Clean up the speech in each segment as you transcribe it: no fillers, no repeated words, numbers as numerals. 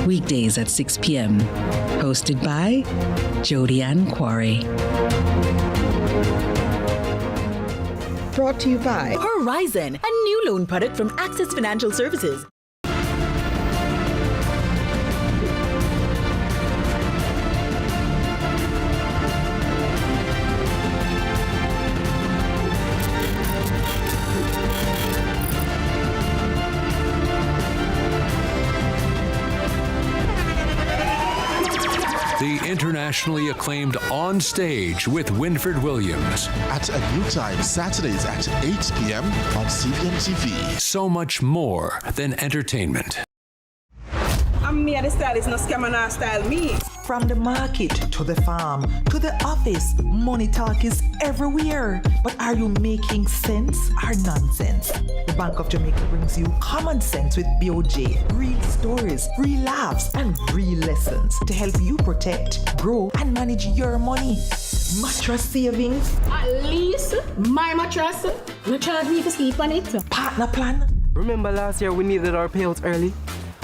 weekdays at 6 p.m. Hosted by Jody Ann Quarry. Brought to you by Horizon, a new loan product from Access Financial Services. The internationally acclaimed On Stage with Winfred Williams. At a new time, Saturdays at 8 p.m. on CVM TV. So much more than entertainment. I'm me, the stylist, no scam and style me. From the market to the farm to the office, money talk is everywhere. But are you making sense or nonsense? The Bank of Jamaica brings you common sense with BOJ. Real stories, real laughs, and real lessons to help you protect, grow, and manage your money. Mattress savings. At least my mattress, you charge me to sleep on it. Partner plan. Remember last year we needed our payouts early?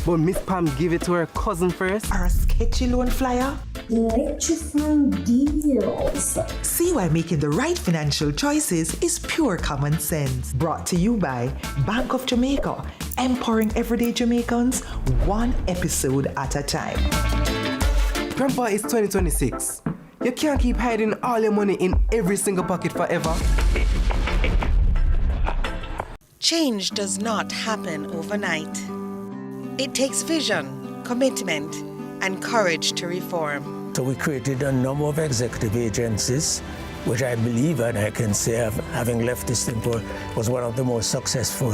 But Miss Pam gave it to her cousin first. Or a sketchy loan flyer. Electrifying deals. See why making the right financial choices is pure common sense. Brought to you by Bank of Jamaica, empowering everyday Jamaicans one episode at a time. Grandpa, it's 2026. You can't keep hiding all your money in every single pocket forever. Change does not happen overnight. It takes vision, commitment, and courage to reform. So we created a number of executive agencies, which I believe, and I can say, having left this thing, was one of the most successful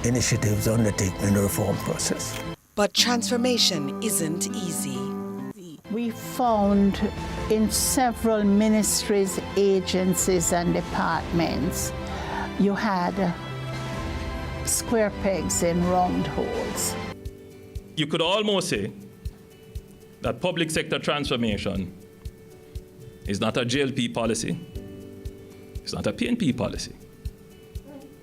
initiatives undertaken in the reform process. But transformation isn't easy. We found in several ministries, agencies, and departments, you had square pegs in round holes. You could almost say that public sector transformation is not a JLP policy, it's not a PNP policy.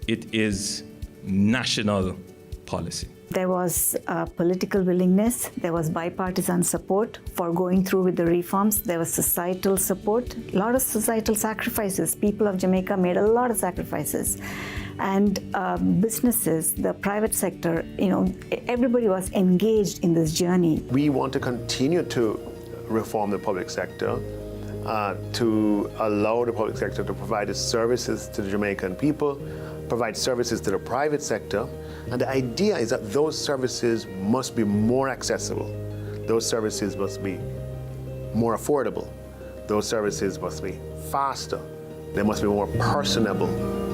It is national policy. There was political willingness, there was bipartisan support for going through with the reforms, there was societal support, a lot of societal sacrifices. People of Jamaica made a lot of sacrifices. And businesses, the private sector, everybody was engaged in this journey. We want to continue to reform the public sector, to allow the public sector to provide its services to the Jamaican people, provide services to the private sector. And the idea is that those services must be more accessible. Those services must be more affordable. Those services must be faster. They must be more personable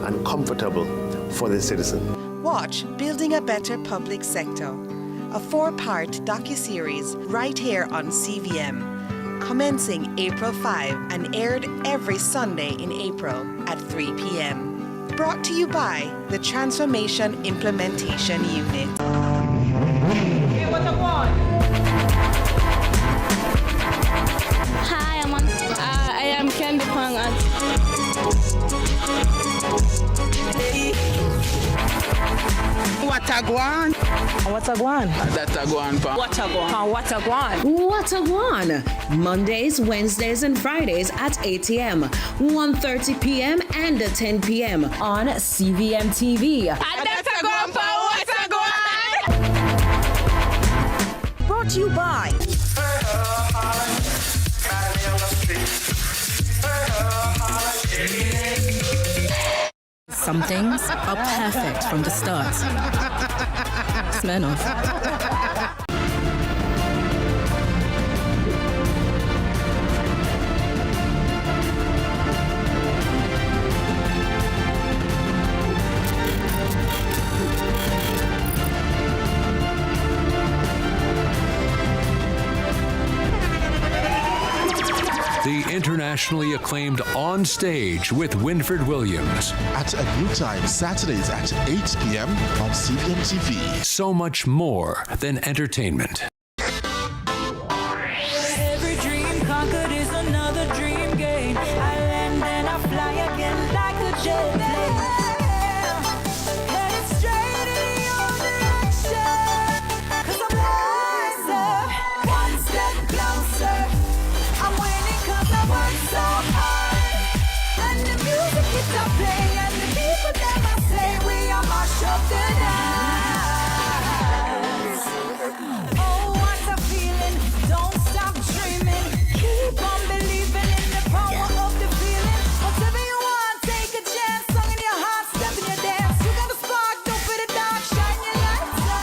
and comfortable for the citizen. Watch Building a Better Public Sector, a 4-part docuseries right here on CVM, commencing April 5 and aired every Sunday in April at 3 p.m. Brought to you by the Transformation Implementation Unit. Hey, what I want? Hi, I am Kendi Pang. What a guan? What a guan? That a guan, pa. What a guan? What a guan? What a guan! Mondays, Wednesdays, and Fridays at 8 a.m., 1:30 p.m., and 10 p.m. on CVM TV. That a guan, pa. What a guan? Brought to you by Some things are perfect from the start. Smirnoff. The internationally acclaimed On Stage with Winfred Williams. At a new time, Saturdays at 8 p.m. on CVM TV. So much more than entertainment. Every dream conquered is another dream gained. I land and I fly again like a jet plane. Headed straight in your direction, 'cause I'm up the dance. Oh, what a feeling. Don't stop dreaming. Keep on believing in the power of the feeling. Whatever you want, take a chance. Song in your heart, step in your dance. You got a spark, don't fit it dark. Shine your lights on.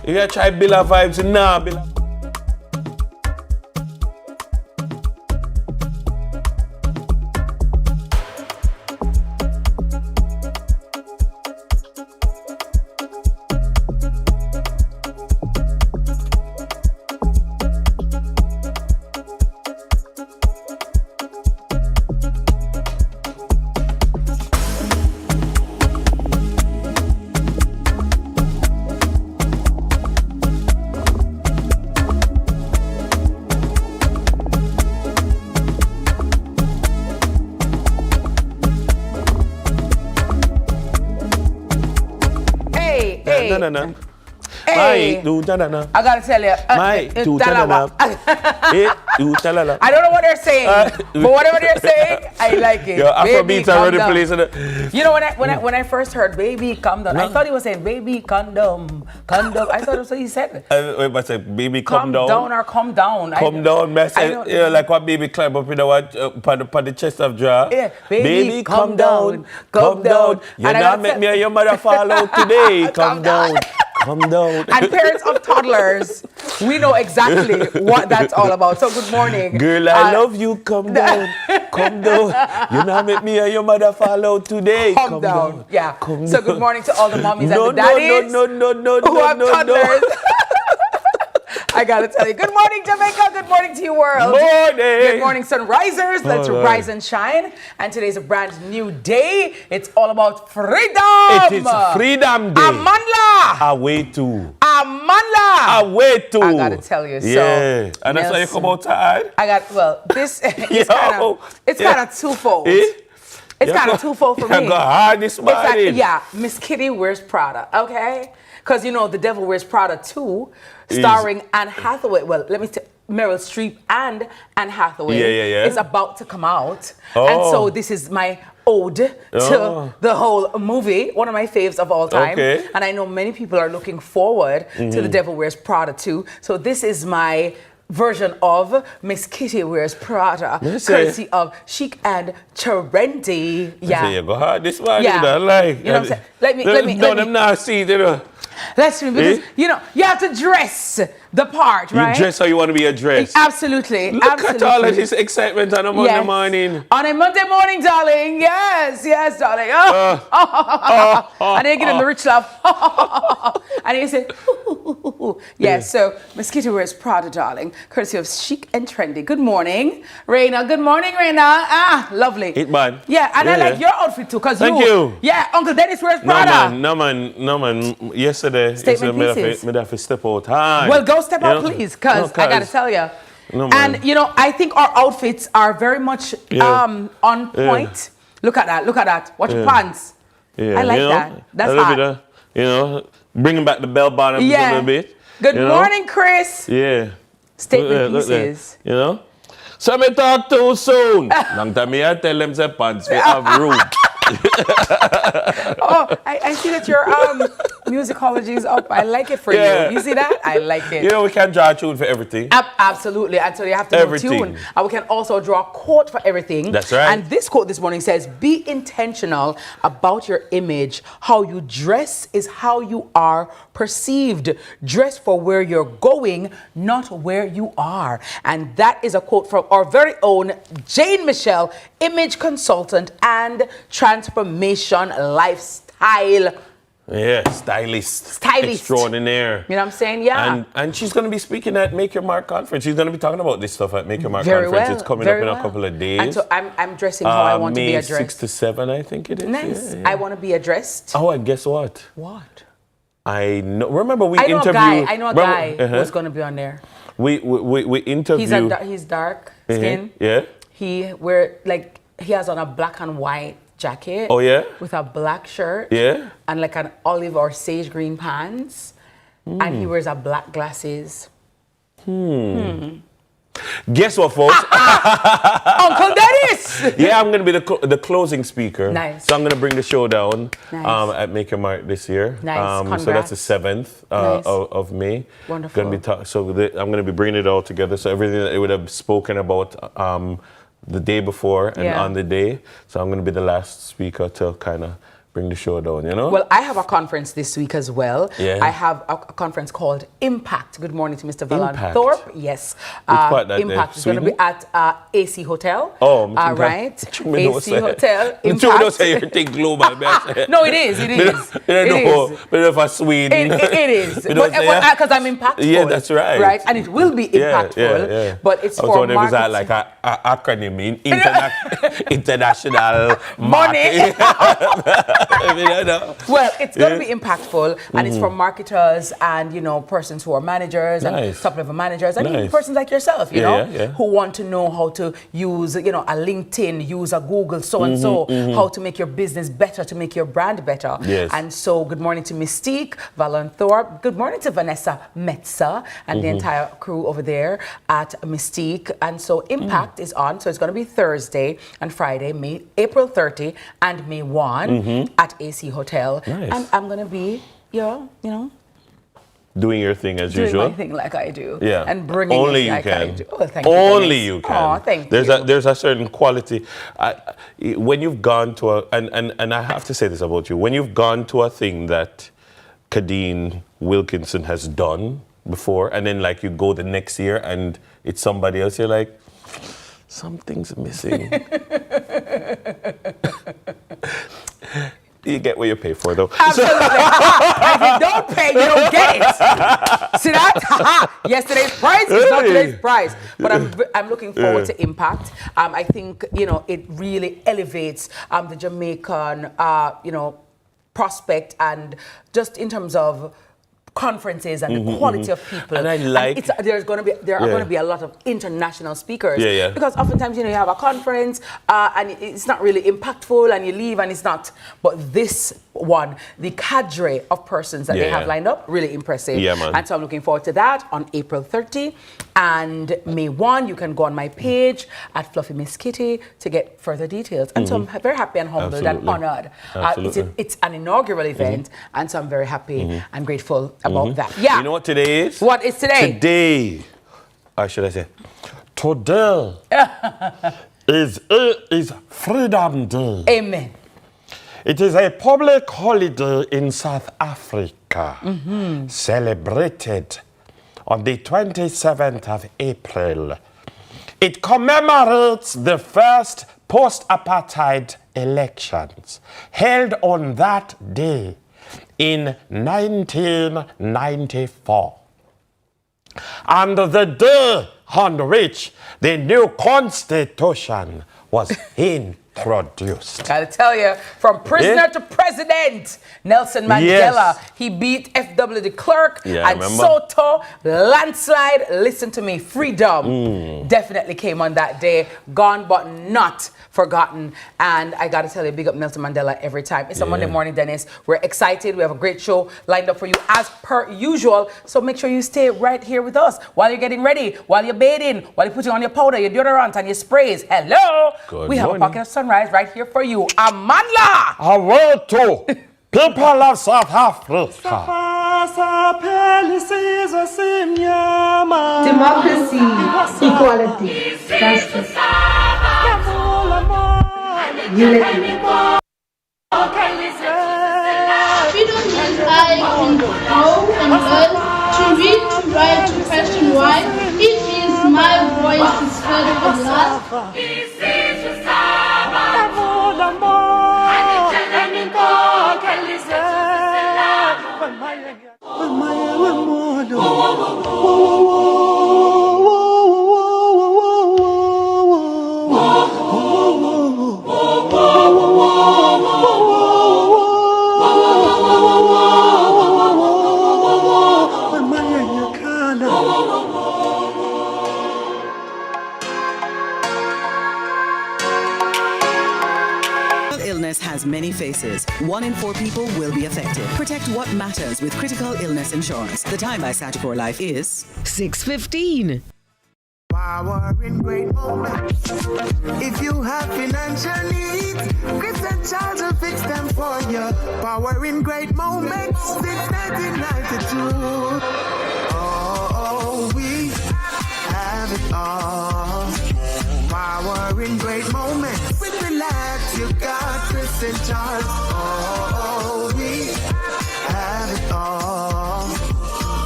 You gotta try Billa vibes now, Billa. I gotta tell you. I don't know what they're saying, but whatever they're saying, I like it. Yo, Afrobeats already plays it. You know, when I first heard "Baby Calm Down," I thought he was saying "Baby condom, condom." I thought that's what he said. I said, "Baby, come down." Calm down or come down. Come down, mess. Like what baby climb up in the chest of jar. Yeah, baby, come down, come down. You not make me and your mother fall out today. Come down. Come down. And parents of toddlers, we know exactly what that's all about. So good morning. Girl, I love you. Come down. Come down. You not make me and your mother fall out today. Come down. Yeah. So good morning to all the mommies and the daddies who have toddlers. I gotta tell you, good morning, Jamaica. Good morning to you, world. Morning. Good morning, sunrisers. Let's rise and shine. And today's a brand new day. It's all about freedom. It is Freedom Day. Amanla. Away to. Amanla. Away to. I gotta tell you. So, yeah. And that's why you come outside. This is kind of twofold. It's kind of twofold for me. Go hard this morning. Miss Kitty Wears Prada, okay? Because, you know, The Devil Wears Prada 2, starring Anne Hathaway. Well, let me tell Meryl Streep and Anne Hathaway is about to come out. And so this is my ode to the whole movie, one of my faves of all time. Okay. And I know many people are looking forward to The Devil Wears Prada 2. So this is my version of Miss Kitty Wears Prada, courtesy of Chic and Trendy. Yeah. You go hard this morning. You know what I'm saying? Let me. Them not see, you know. Let's see, because you know you have to dress the part, right? You dress how you want to be addressed. Absolutely. Look at all of this excitement on a Monday morning. On a Monday morning, darling. Yes, darling. And then you get in the rich love. And you say, so Mosquito Wears Prada, darling, courtesy of Chic and Trendy. Good morning, Reina. Good morning, Reina. Lovely. It man. Yeah, and I like your outfit too, because Thank you. Yeah, Uncle Dennis wears Prada. No man. Yesterday, me have to step out hard. Well, go step out, please, because I got to tell you. And, you know, I think our outfits are very much on point. Look at that. Watch your pants. Yeah. I like that. That's hot. Bringing back the bell bottoms a little bit. Good morning, Chris. Yeah. Statement pieces. You know? So me talk too soon. Long time I tell them say pants we have room. Oh, I see that your musicology is up. I like it for you. You see that? I like it. You know, we can draw a tune for everything. Absolutely. And so you have to know tune. And we can also draw a quote for everything. That's right. And this quote this morning says, be intentional about your image. How you dress is how you are perceived. Dress for where you're going, not where you are. And that is a quote from our very own Jane Michelle, image consultant and transformation lifestyle. Yeah, stylist. Extraordinaire. You know what I'm saying? Yeah. And she's going to be speaking at Make Your Mark Conference. She's going to be talking about this stuff at Make Your Mark Conference. Well, it's coming up in a couple of days. And so I'm dressing how I want to be addressed. May 6 to 7, I think it is. Nice. Yeah. I want to be addressed. Oh, and guess what? What? I know. Remember we interviewed. I know a guy who's going to be on there. We interviewed. He's dark skin. Yeah. He has on a black and white jacket. Oh yeah. With a black shirt. Yeah. And like an olive or sage green pants. And he wears a black glasses. Guess what, folks? Uncle Dennis! Yeah, I'm going to be the closing speaker. Nice. So I'm going to bring the show down nice. At Make Your Mark this year. Nice. So that's the 7th nice. of May. Wonderful. I'm going to be bringing it all together. So everything that they would have spoken about the day before and on the day. So I'm going to be the last speaker to kind of bring the show down, you know? Well, I have a conference this week as well. Yeah. I have a conference called Impact. Good morning to Mr. Valon Thorpe. Yes. Impact is going to be at AC Hotel. Oh, right. AC Hotel. Impact. Everything global. No, it is. It is. But if I Sweden. It is. Because I'm impactful. Yeah, that's right. Right. And it will be impactful. Yeah. But it's for marketing. Was that like an acronym in international money. Well, it's going to be impactful, and it's for marketers and persons who are managers and top-level managers, and even persons like yourself, who want to know how to use a LinkedIn, use a Google, so and so, how to make your business better, to make your brand better. Yes. And so, good morning to Mystique, Valon Thorpe. Good morning to Vanessa Metza and the entire crew over there at Mystique. And so, Impact is on. So it's going to be Thursday and Friday, April 30 and May 1 at AC Hotel. Nice. And I'm going to be, doing your thing as usual. Doing my thing like I do. Yeah. And bringing only it like can. I do. Oh, thank only you. You can. Oh, thank you. There's a certain quality. When you've gone to and I have to say this about you, when you've gone to a thing that Kadeen Wilkinson has done before, and then like you go the next year and it's somebody else, you're like, something's missing. You get what you pay for, though. Absolutely. If you don't pay, you don't get it. See that? Yesterday's price is not today's price. But I'm looking forward to Impact. I think, it really elevates the Jamaican, prospect, and just in terms of conferences and the quality of people. And I like there are going to be a lot of international speakers. Yeah. Because oftentimes you have a conference and it's not really impactful, and you leave and it's not. But this one, the cadre of persons that they have lined up, really impressive. Yeah, man. And so I'm looking forward to that on April 30 and May 1. You can go on my page at Fluffy Miss Kitty to get further details. And so I'm very happy and humbled and honored. It's an inaugural event, and so I'm very happy and grateful about that. Yeah. You know what today is? What is today? Today, or should I say, today is Freedom Day. Amen. It is a public holiday in South Africa, celebrated on the 27th of April. It commemorates the first post-apartheid elections held on that day in 1994. And the day on which the new constitution was introduced. Gotta tell you, from prisoner to president, Nelson Mandela, he beat F.W. de Klerk and Soto, landslide. Listen to me, freedom definitely came on that day, gone but not forgotten. And I gotta tell you, big up Nelson Mandela every time. It's a Monday morning, Dennis. We're excited. We have a great show lined up for you as per usual. So make sure you stay right here with us while you're getting ready, while you're bathing, while you're putting on your powder, your deodorant, and your sprays. Hello. Good we have morning. a pocket of sun Sunrise right here for you. Amandla! A word to people of South Africa. Democracy, equality, justice, unity. Freedom means I can grow and learn to read, to write, to question why. It means my voice is heard at last. Illness has many faces. 1 in 4 people will be affected. Protect what matters with critical illness insurance. The time by Sagicor Life is 6:15. Power in great moments. If you have financial needs, Chris and Charles will fix them for you. Power in great moments since 1992. Oh, we have it all. Power in great moments. When relax, you got Chris and Charles. Oh, we have it all.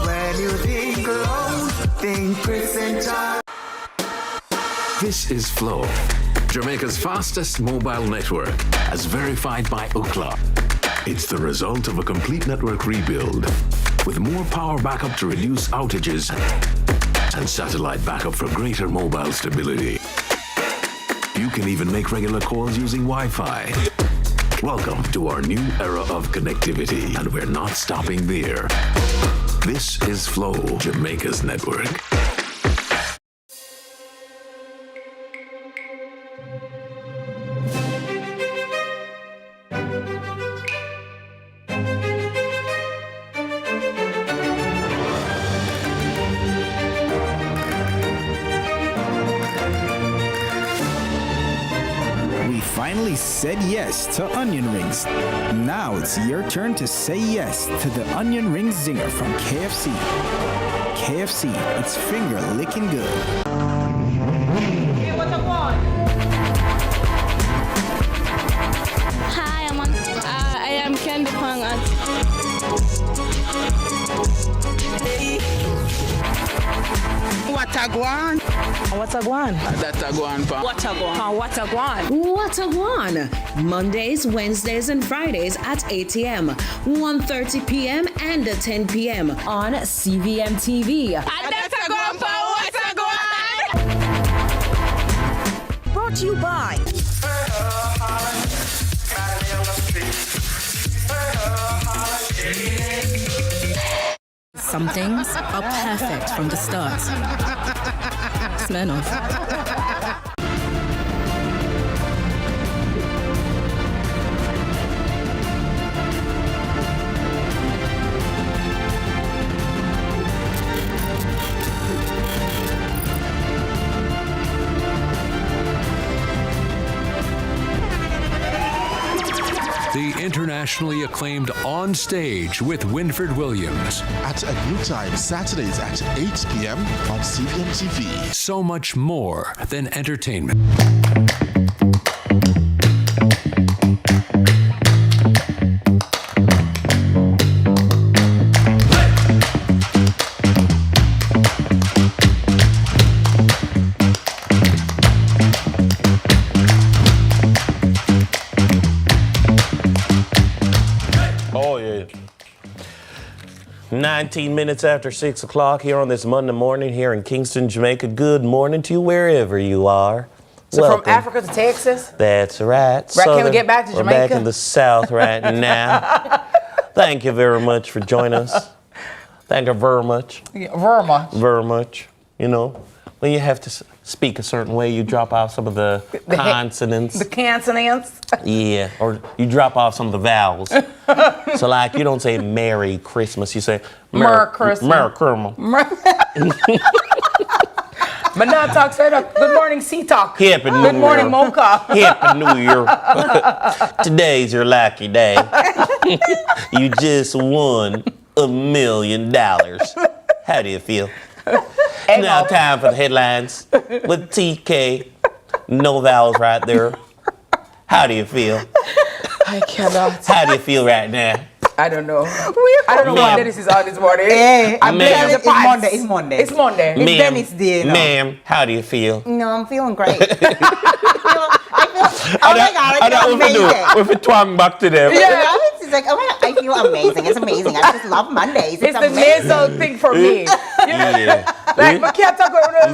When you think alone, think Chris and Charles. This is Flow, Jamaica's fastest mobile network, as verified by Ookla. It's the result of a complete network rebuild, with more power backup to reduce outages and satellite backup for greater mobile stability. You can even make regular calls using Wi-Fi. Welcome to our new era of connectivity, and we're not stopping there. This is Flow, Jamaica's network. Finally said yes to onion rings. Now it's your turn to say yes to the onion ring zinger from KFC. KFC, it's finger licking good. Hey, what I want? Hi, I am Candy Pang. What a guan? What a guan? That a guan, pa. What a guan? What a guan? What a guan? Mondays, Wednesdays, and Fridays at 8 a.m., 1:30 p.m., and 10 p.m. on CVMTV. That's a guan, pa. What a guan? Brought to you by Some things are perfect from the start. Smirnoff. The internationally acclaimed On Stage with Winford Williams. At a new time, Saturdays at 8 p.m. on CVMTV. So much more than entertainment. Oh, yeah. 19 minutes after 6 o'clock here on this Monday morning here in Kingston, Jamaica. Good morning to you wherever you are. So Welcome. from Africa to Texas? That's right. Right, can we get back to We're Jamaica? back in the South right now. Thank you very much for joining us. Thank you very much. Yeah, very much. Very much. You know, when you have to speak a certain way, you drop off some of the consonants. The consonants? Yeah, or you drop off some of the vowels. So, like, you don't say Merry Christmas, you say Merry Christmas. Merry Christmas. But now talk straight up. Good morning, Sea Talk. Happy New Good morning, Year. Mocha. Happy New Year. Today's your lucky day. You just won $1 million. How do you feel? Now time for the headlines with TK. No vowels right there. How do you feel? I cannot. How do you feel right now? I don't know. I don't know why Dennis is on this morning. Hey, I'm blaming the it's Monday. It's Monday. It's Monday. It's Dennis Day. No. Ma'am, how do you feel? No, I'm feeling great. I feel, oh my God, I feel amazing. If it twang back to them. Yeah. It's like, oh my God, I feel amazing. It's amazing. I just love Mondays. It's the nasal thing for me. Yeah. Like, I can't talk about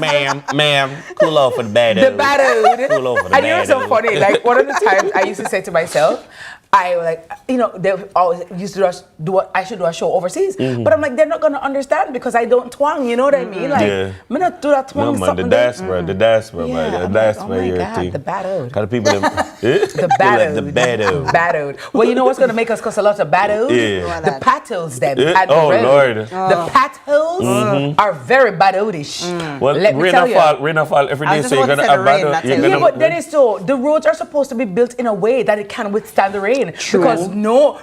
Ma'am, cool off for the bad The bad ode. Cool off for the And you know bad so ode. funny, like one of the times I used to say to myself, I like, you know, they always used to do what I should do a show overseas, but I'm like, they're not gonna understand because I don't twang. You know what I mean? Like, I'm not do that twang. No man, the diaspora, man, the diaspora, your thing. The bad ode. Kind of people, The bad ode. the bad ode. Bad ode. Well, you know what's gonna make us cuss a lot of bad ode? Yeah. The patos, them. Yeah. At the Oh, road. Lord. The patos are very bad odish. Well, Let me rain tell or you. fall, every day, so you're gonna have bad. Yeah, but then it's so the roads are supposed to be built in a way that it can withstand the rain. True. Because no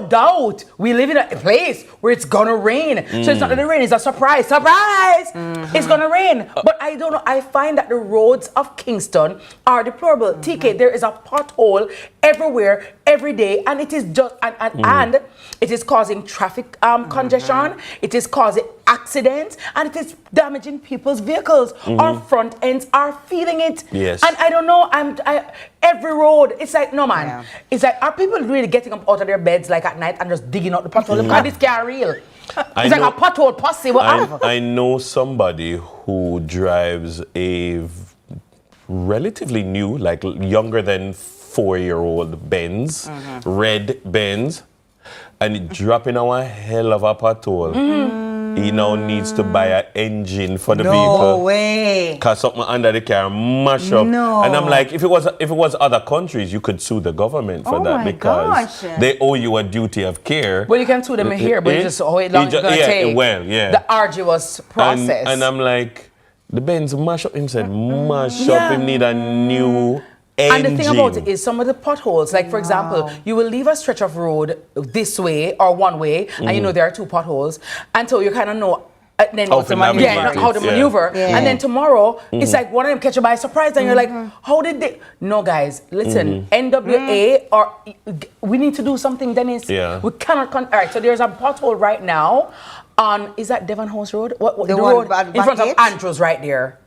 doubt we live in a place where it's gonna rain. So it's not that the rain is a surprise. It's gonna rain. But I don't know. I find that the roads of Kingston are deplorable. TK, there is a pothole everywhere, every day, and it is just and it is causing traffic congestion. It is causing accidents, and it is damaging people's vehicles. Our front ends are feeling it. Yes. And I don't know. Every road, it's like no man. Yeah. It's like are people really getting up out of their beds like at night and just digging out the pothole? Because this can't real. It's like a pothole posse. I know somebody who drives a relatively new, like younger than 4-year-old Benz, red Benz, and it dropping a hell of a pothole. He now needs to buy an engine for the vehicle. No way. Cause something under the car mash up. No. And I'm like, if it was other countries, you could sue the government for that because they owe you a duty of care. Well, you can sue them here, but you just how long it's gonna take. Well, yeah. The arduous process. And I'm like, the Benz mash up. Him said mash up. Him need a new engine. And the thing about it is some of the potholes, like for example, you will leave a stretch of road this way or one way, and you know there are 2 potholes, and so you kind of know. Then How to maneuver. how to maneuver. Yeah. And then tomorrow, it's like one of them catch you by surprise, and you're like, how did they? No, guys, listen, NWA, or we need to do something, Dennis. Yeah. We cannot. All right, so there's a pothole right now on, is that Devon House Road? What The the one road by in front of Gate? Andrews right there.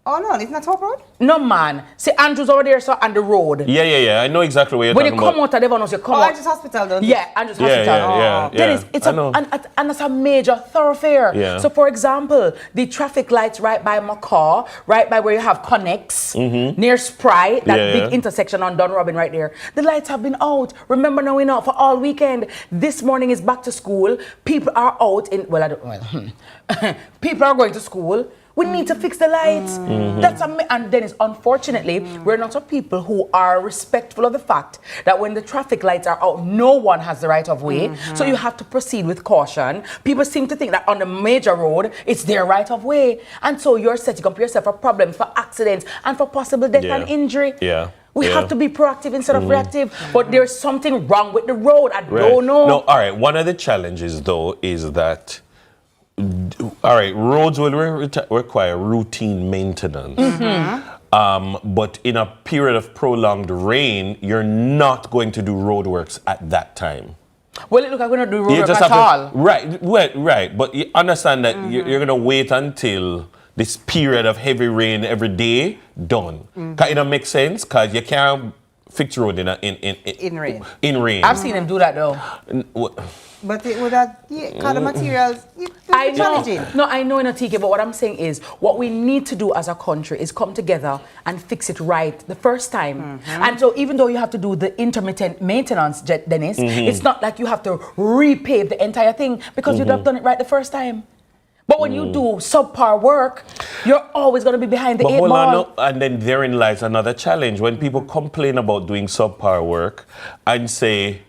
Oh no, it's not Top Road? No, man. See, Andrews over there, so on the road. Yeah. I know exactly what you're When you talking come about. out of Devon House, you come Oh, out. Andrews Hospital, don't you? Yeah, Andrews Hospital. Yeah. Dennis, it's I know. and it's a major thoroughfare. Yeah. So, for example, the traffic lights right by Macaw, right by where you have Connex, near Sprite, that big intersection on Dunrobin right there, the lights have been out. Remember now, for all weekend. This morning is back to school. People are out in, people are going to school. We need to fix the lights. And then unfortunately, we're not a people who are respectful of the fact that when the traffic lights are out, no one has the right of way. So you have to proceed with caution. People seem to think that on the major road, it's their right of way. And so you're setting up yourself a problem for accidents and for possible death and injury. We have to be proactive instead of reactive. But there's something wrong with the road. I don't know. No, all right. One of the challenges, though, is that all right, roads will require routine maintenance. But in a period of prolonged rain, you're not going to do roadworks at that time. Well, look, I'm going to do roadwork at all. Right. But you understand that you're going to wait until this period of heavy rain every day done. It don't make sense because you can't fix road in rain. In rain. I've seen them do that though. But with that kind of materials, I know. No, I know in a TK, but what I'm saying is what we need to do as a country is come together and fix it right the first time. And so even though you have to do the intermittent maintenance, Dennis, it's not like you have to repave the entire thing because you'd have done it right the first time. But when you do subpar work, you're always going to be behind the eight ball. Hold on, and then therein lies another challenge. When people complain about doing subpar work and say,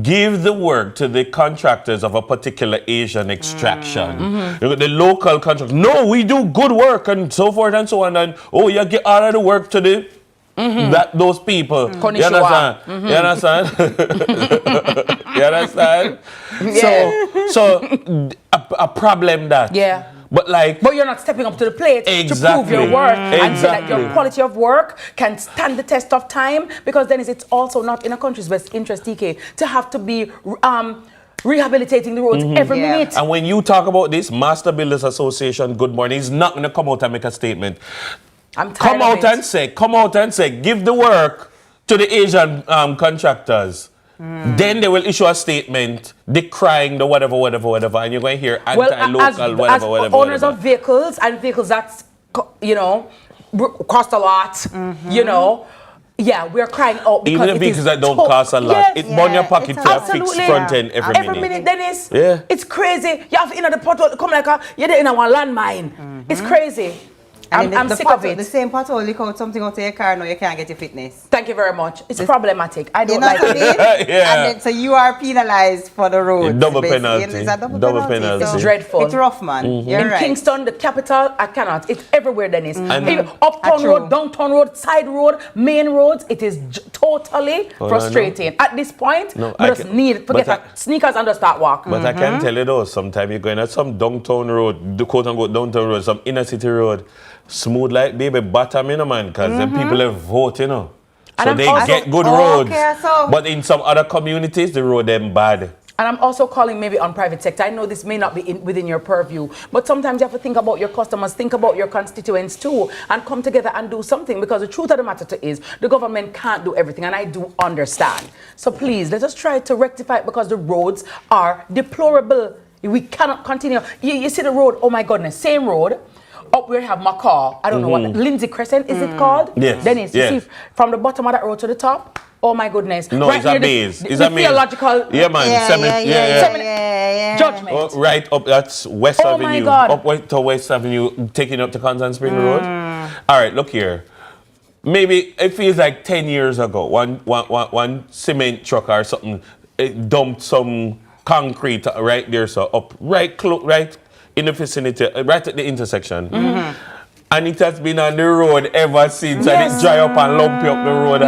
give the work to the contractors of a particular Asian extraction. The local contractors. No, we do good work and so forth and so on. And you get all of the work to the those people. You understand? You understand? You understand? Yeah. So a problem that. Yeah. But you're not stepping up to the plate to prove your worth and say that your quality of work can stand the test of time, because then it's also not in a country's best interest, TK, to have to be rehabilitating the roads every minute. And when you talk about this, Master Builders Association, good morning, is not going to come out and make a statement. Come out and say, give the work to the Asian contractors. Then they will issue a statement decrying the whatever, and you're going to hear anti-local, whatever. Owners of vehicles and vehicles that, cost a lot, we're crying out because even the vehicles that don't cost a lot, it burn your pocket to a fixed front end every minute. Dennis. It's crazy. You have to the pothole come like you're in a landmine. It's crazy. I'm sick of it. The same pothole, you out something out of your car, now you can't get your fitness. Thank you very much. It's problematic. I don't like it. And then, so you are penalized for the road. Double penalty. It's a double penalty. It's dreadful. It's rough, man. You're in right. Kingston, the capital, I cannot. It's everywhere, Dennis. Uptown road, downtown road, side road, main roads. It is totally frustrating. At this point, we just need to get sneakers and just start walk. But I can tell you though, sometimes you're going at some downtown road, the quote unquote downtown road, some inner city road, smooth like baby bottom, man, because the people have vote, So they get good roads. But in some other communities, the road them bad. And I'm also calling maybe on private sector. I know this may not be within your purview, but sometimes you have to think about your customers, think about your constituents too, and come together and do something, because the truth of the matter is the government can't do everything, and I do understand. So please, let us try to rectify it, because the roads are deplorable. We cannot continue. You see the road, oh my goodness, same road. Up where you have Macaw, I don't know what, Lindsay Crescent, is it called? Yes. Dennis, you see from the bottom of that road to the top, oh my goodness. No, right, it's a maze. It's a maze. Theological. Yeah, man. Judgment. Oh, right up, that's West Avenue. My God. Up to West Avenue, taking up to Constant Spring Road. All right, look here. Maybe it feels like 10 years ago, one cement truck or something, it dumped some concrete right there, so up, right in the vicinity, right at the intersection. And it has been on the road ever since. And it dry up and lump up the road.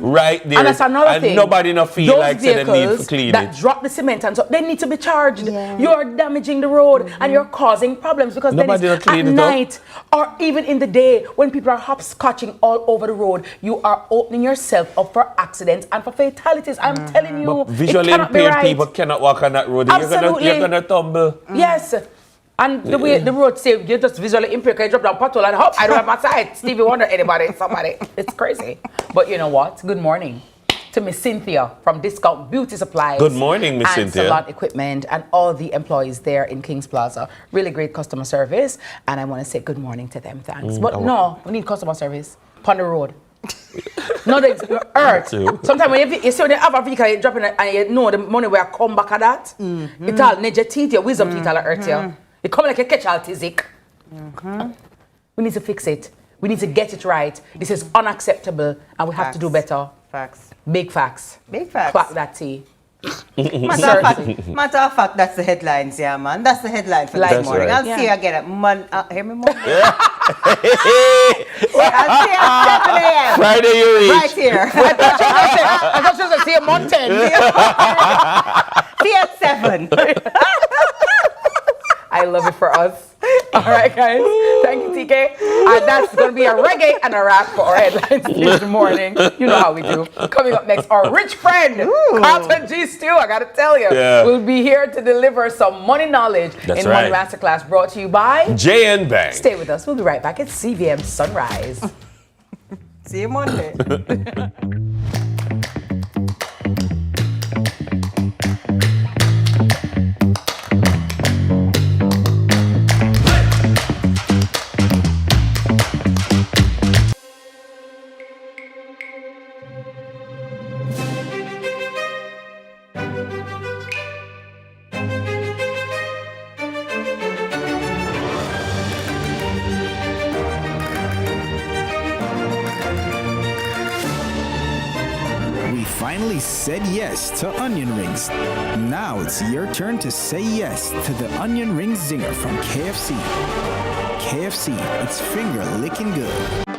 Right there. And that's another thing. Nobody no feel those like they need to clean that drop the cement and so they need to be charged. You are damaging the road and you're causing problems, because then at night or even in the day when people are hopscotching all over the road, you are opening yourself up for accidents and for fatalities. I'm telling you, but visually impaired people cannot walk on that road. Absolutely. You're gonna tumble. Yes. And the way the road say you're just visually impaired, you drop down pothole and hop, I don't have my side. Stevie Wonder, somebody. It's crazy. But you know what? Good morning to Miss Cynthia from Discount Beauty Supplies. Good morning, Miss Cynthia. And Salon Equipment and all the employees there in Kings Plaza. Really great customer service. And I want to say good morning to them. Thanks. But no, we need customer service on the road. No, the earth. Sometimes when you see when you have a vehicle, you drop in and you know the money will come back at that. It all need your teeth, your wisdom teeth all hurt you. It come like a catch-all tizik. We need to fix it. We need to get it right. This is unacceptable, and we have to do better. Facts. Big facts. Big facts. Clap that tea. Matter of fact, that's the headlines, yeah, man. That's the headline for this morning. I'll see you again at hear me more? I'll see you at 7 a.m. Friday you reach. Right here. I thought you were see you at 10. See you at 7. I love it for us. All right, guys. Thank you, TK. And that's going to be a reggae and a rap for our headlines this morning. You know how we do. Coming up next, our rich friend, Cotton G Stew, I got to tell you, will be here to deliver some money knowledge in Money Masterclass, brought to you by JN Bank. Stay with us. We'll be right back at CVM Sunrise. See you Monday. finally said yes to onion rings. Now it's your turn to say yes to the onion ring zinger from KFC. KFC, it's finger licking good.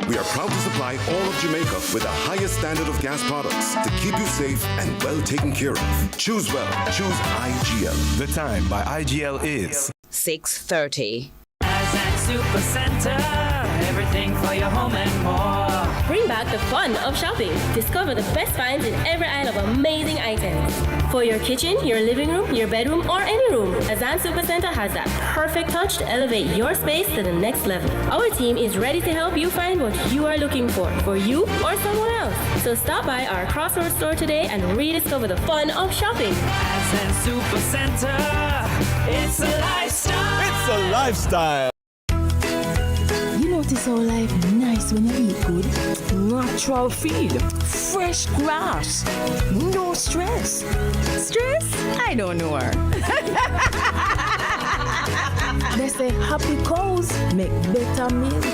We are proud to supply all of Jamaica with the highest standard of gas products to keep you safe and well taken care of. Choose well. Choose IGL. The time by IGL is 6:30. Super Center, everything for your home and more. Bring back the fun of shopping. Discover the best finds in every aisle of amazing items. For your kitchen, your living room, your bedroom, or any room, Azan Supercenter has that perfect touch to elevate your space to the next level. Our team is ready to help you find what you are looking for you or someone else. So stop by our Crossroads store today and rediscover the fun of shopping. Azan Supercenter, it's a lifestyle. It's a lifestyle. Notice how life nice when you eat good. Natural feed, fresh grass, no stress. Stress? I don't know her. They say happy cows make better milk.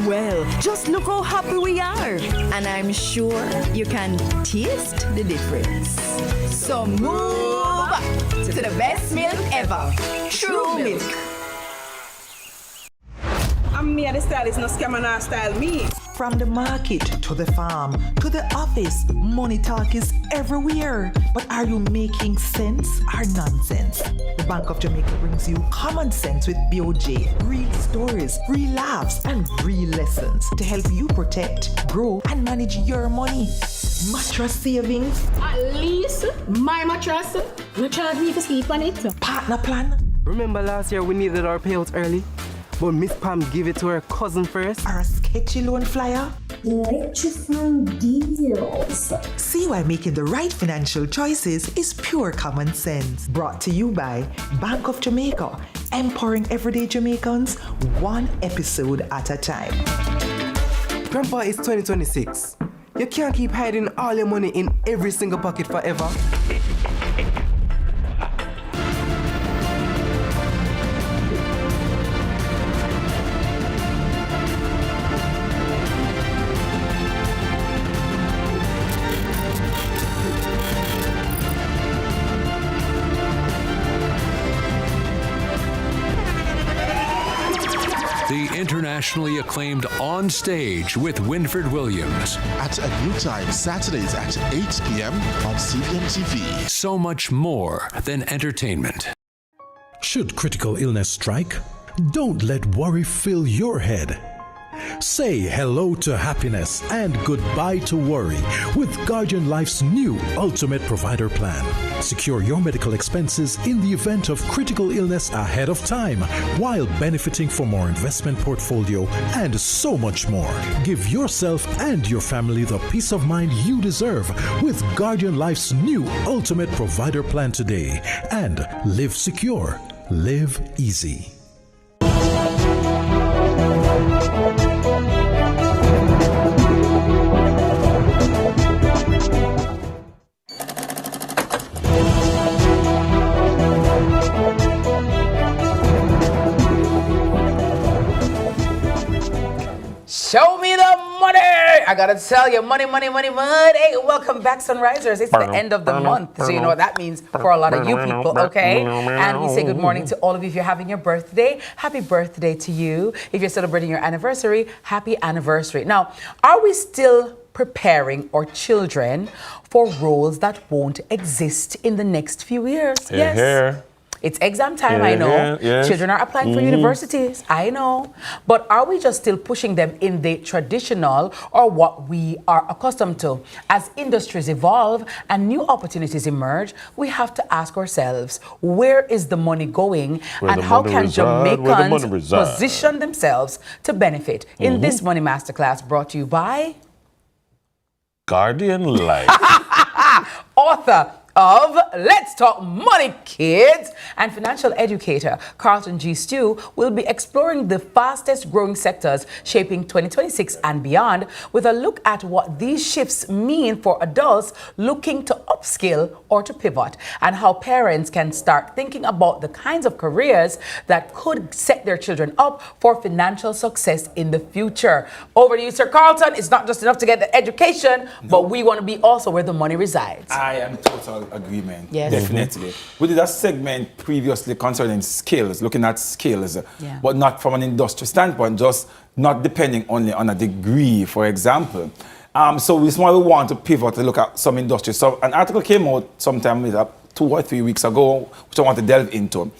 Well, just look how happy we are. And I'm sure you can taste the difference. So move to the best milk ever. True Milk. I'm me the stylist, no scam and style me. From the market to the farm to the office, money talk is everywhere. But are you making sense or nonsense? The Bank of Jamaica brings you common sense with BOJ. Real stories, real laughs, and real lessons to help you protect, grow, and manage your money. Mattress savings. At least my mattress, no charge me to sleep on it. Partner plan. Remember last year we needed our payouts early? But Miss Pam gave it to her cousin first. Or a sketchy loan flyer. Electrifying deals. See why making the right financial choices is pure common sense. Brought to you by Bank of Jamaica, empowering everyday Jamaicans one episode at a time. Grandpa, it's 2026. You can't keep hiding all your money in every single pocket forever. The internationally acclaimed On Stage with Winford Williams. At a new time, Saturdays at 8 p.m. on CVM TV. So much more than entertainment. Should critical illness strike, don't let worry fill your head. Say hello to happiness and goodbye to worry with Guardian Life's new Ultimate Provider Plan. Secure your medical expenses in the event of critical illness ahead of time while benefiting from our investment portfolio and so much more. Give yourself and your family the peace of mind you deserve with Guardian Life's new Ultimate Provider Plan today. And live secure, live easy. Show me the money! I gotta tell you, money, money, money, money. Welcome back, Sunrisers. It's the end of the month, so you know what that means for a lot of you people, okay? And we say good morning to all of you. If you're having your birthday, happy birthday to you. If you're celebrating your anniversary, happy anniversary. Now, are we still preparing our children for roles that won't exist in the next few years? Yes. Here. It's exam time, I know. Yes. Children are applying for universities, I know. But are we just still pushing them in the traditional or what we are accustomed to? As industries evolve and new opportunities emerge, we have to ask ourselves, where is the money going and how can Jamaicans position themselves to benefit? In this Money Masterclass brought to you by Guardian Life. Author of Let's Talk Money, Kids. And financial educator Carlton G. Stew will be exploring the fastest growing sectors shaping 2026 and beyond, with a look at what these shifts mean for adults looking to upskill or to pivot, and how parents can start thinking about the kinds of careers that could set their children up for financial success in the future. Over to you, Sir Carlton. It's not just enough to get the education, but we want to be also where the money resides. I am total agreement. Yes. Definitely. We did a segment previously concerning skills, looking at skills, but not from an industry standpoint, just not depending only on a degree, for example. So this one we want to pivot to look at some industries. So an article came out sometime 2 or 3 weeks ago, which I want to delve into.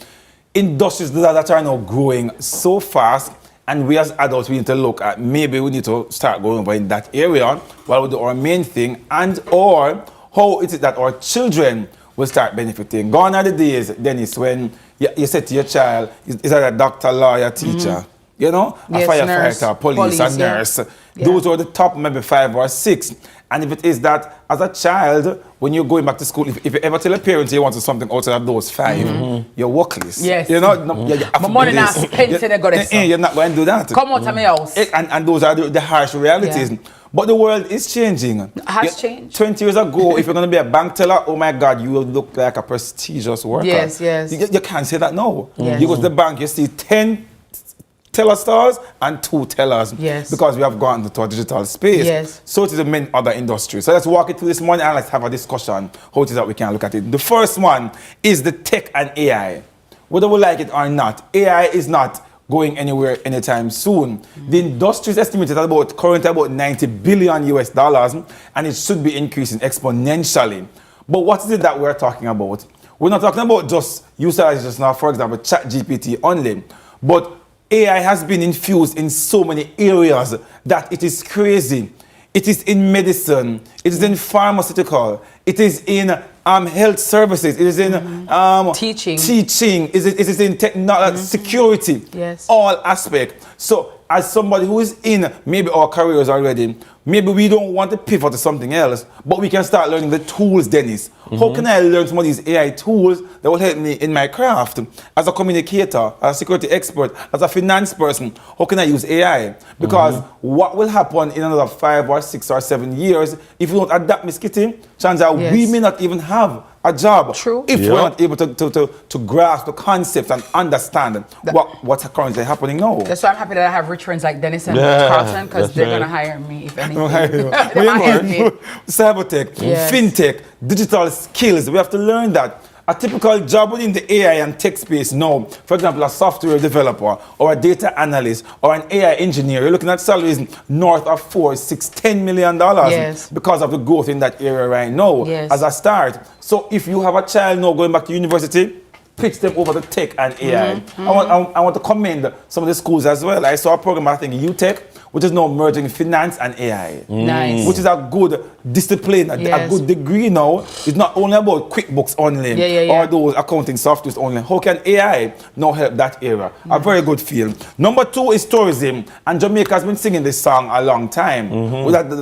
Industries that are now growing so fast, and we as adults, we need to look at maybe we need to start going over in that area while we do our main thing, and or how is it that our children will start benefiting. Gone are the days, Dennis, when you say to your child, is that a doctor, lawyer, teacher? You know, a firefighter, police, a nurse. Those are the top maybe 5 or 6. And if it is that as a child, when you're going back to school, if you ever tell a parent you want something outside of those 5, you're workless. Yes. You know, my money not spent to the goddess. You're not going to do that. Come out of my house. And those are the harsh realities. But the world is changing. It has changed. 20 years ago, if you're going to be a bank teller, oh my God, you will look like a prestigious worker. Yes, yes. You can't say that now. Yes. You go to the bank, you see 10 teller stores and 2 tellers. Yes. Because we have gone into a digital space. Yes. So it is in many other industries. So let's walk it through this morning and let's have a discussion how it is that we can look at it. The first one is the tech and AI. Whether we like it or not, AI is not going anywhere anytime soon. The industry is estimated at currently about $90 billion US, and it should be increasing exponentially. But what is it that we're talking about? We're not talking about just utilizing just now, for example, ChatGPT only, but AI has been infused in so many areas that it is crazy. It is in medicine, it is in pharmaceutical, it is in health services, it is in teaching, it is in technology, security, all aspects. So as somebody who is in maybe our careers already, maybe we don't want to pivot to something else, but we can start learning the tools, Dennis. How can I learn some of these AI tools that will help me in my craft? As a communicator, as a security expert, as a finance person, how can I use AI? Because what will happen in another 5 or 6 or 7 years, if we don't adapt, Miss Kitty, chances are we may not even have a job. True. If we're not able to grasp the concepts and understand what's currently happening now. That's why I'm happy that I have rich friends like Dennis and Carlton, because they're going to hire me if anything. Cybertech, fintech, digital skills. We have to learn that. A typical job within the AI and tech space now, for example, a software developer or a data analyst or an AI engineer, you're looking at salaries north of $4, $6, $10 million because of the growth in that area right now as a start. So if you have a child now going back to university, pitch them over to tech and AI. I want to commend some of the schools as well. I saw a program, I think, UTech, which is now merging finance and AI. Nice. Which is a good discipline, a good degree now. It's not only about QuickBooks only or those accounting softwares only. How can AI now help that area? A very good field. Number 2 is tourism. And Jamaica has been singing this song a long time.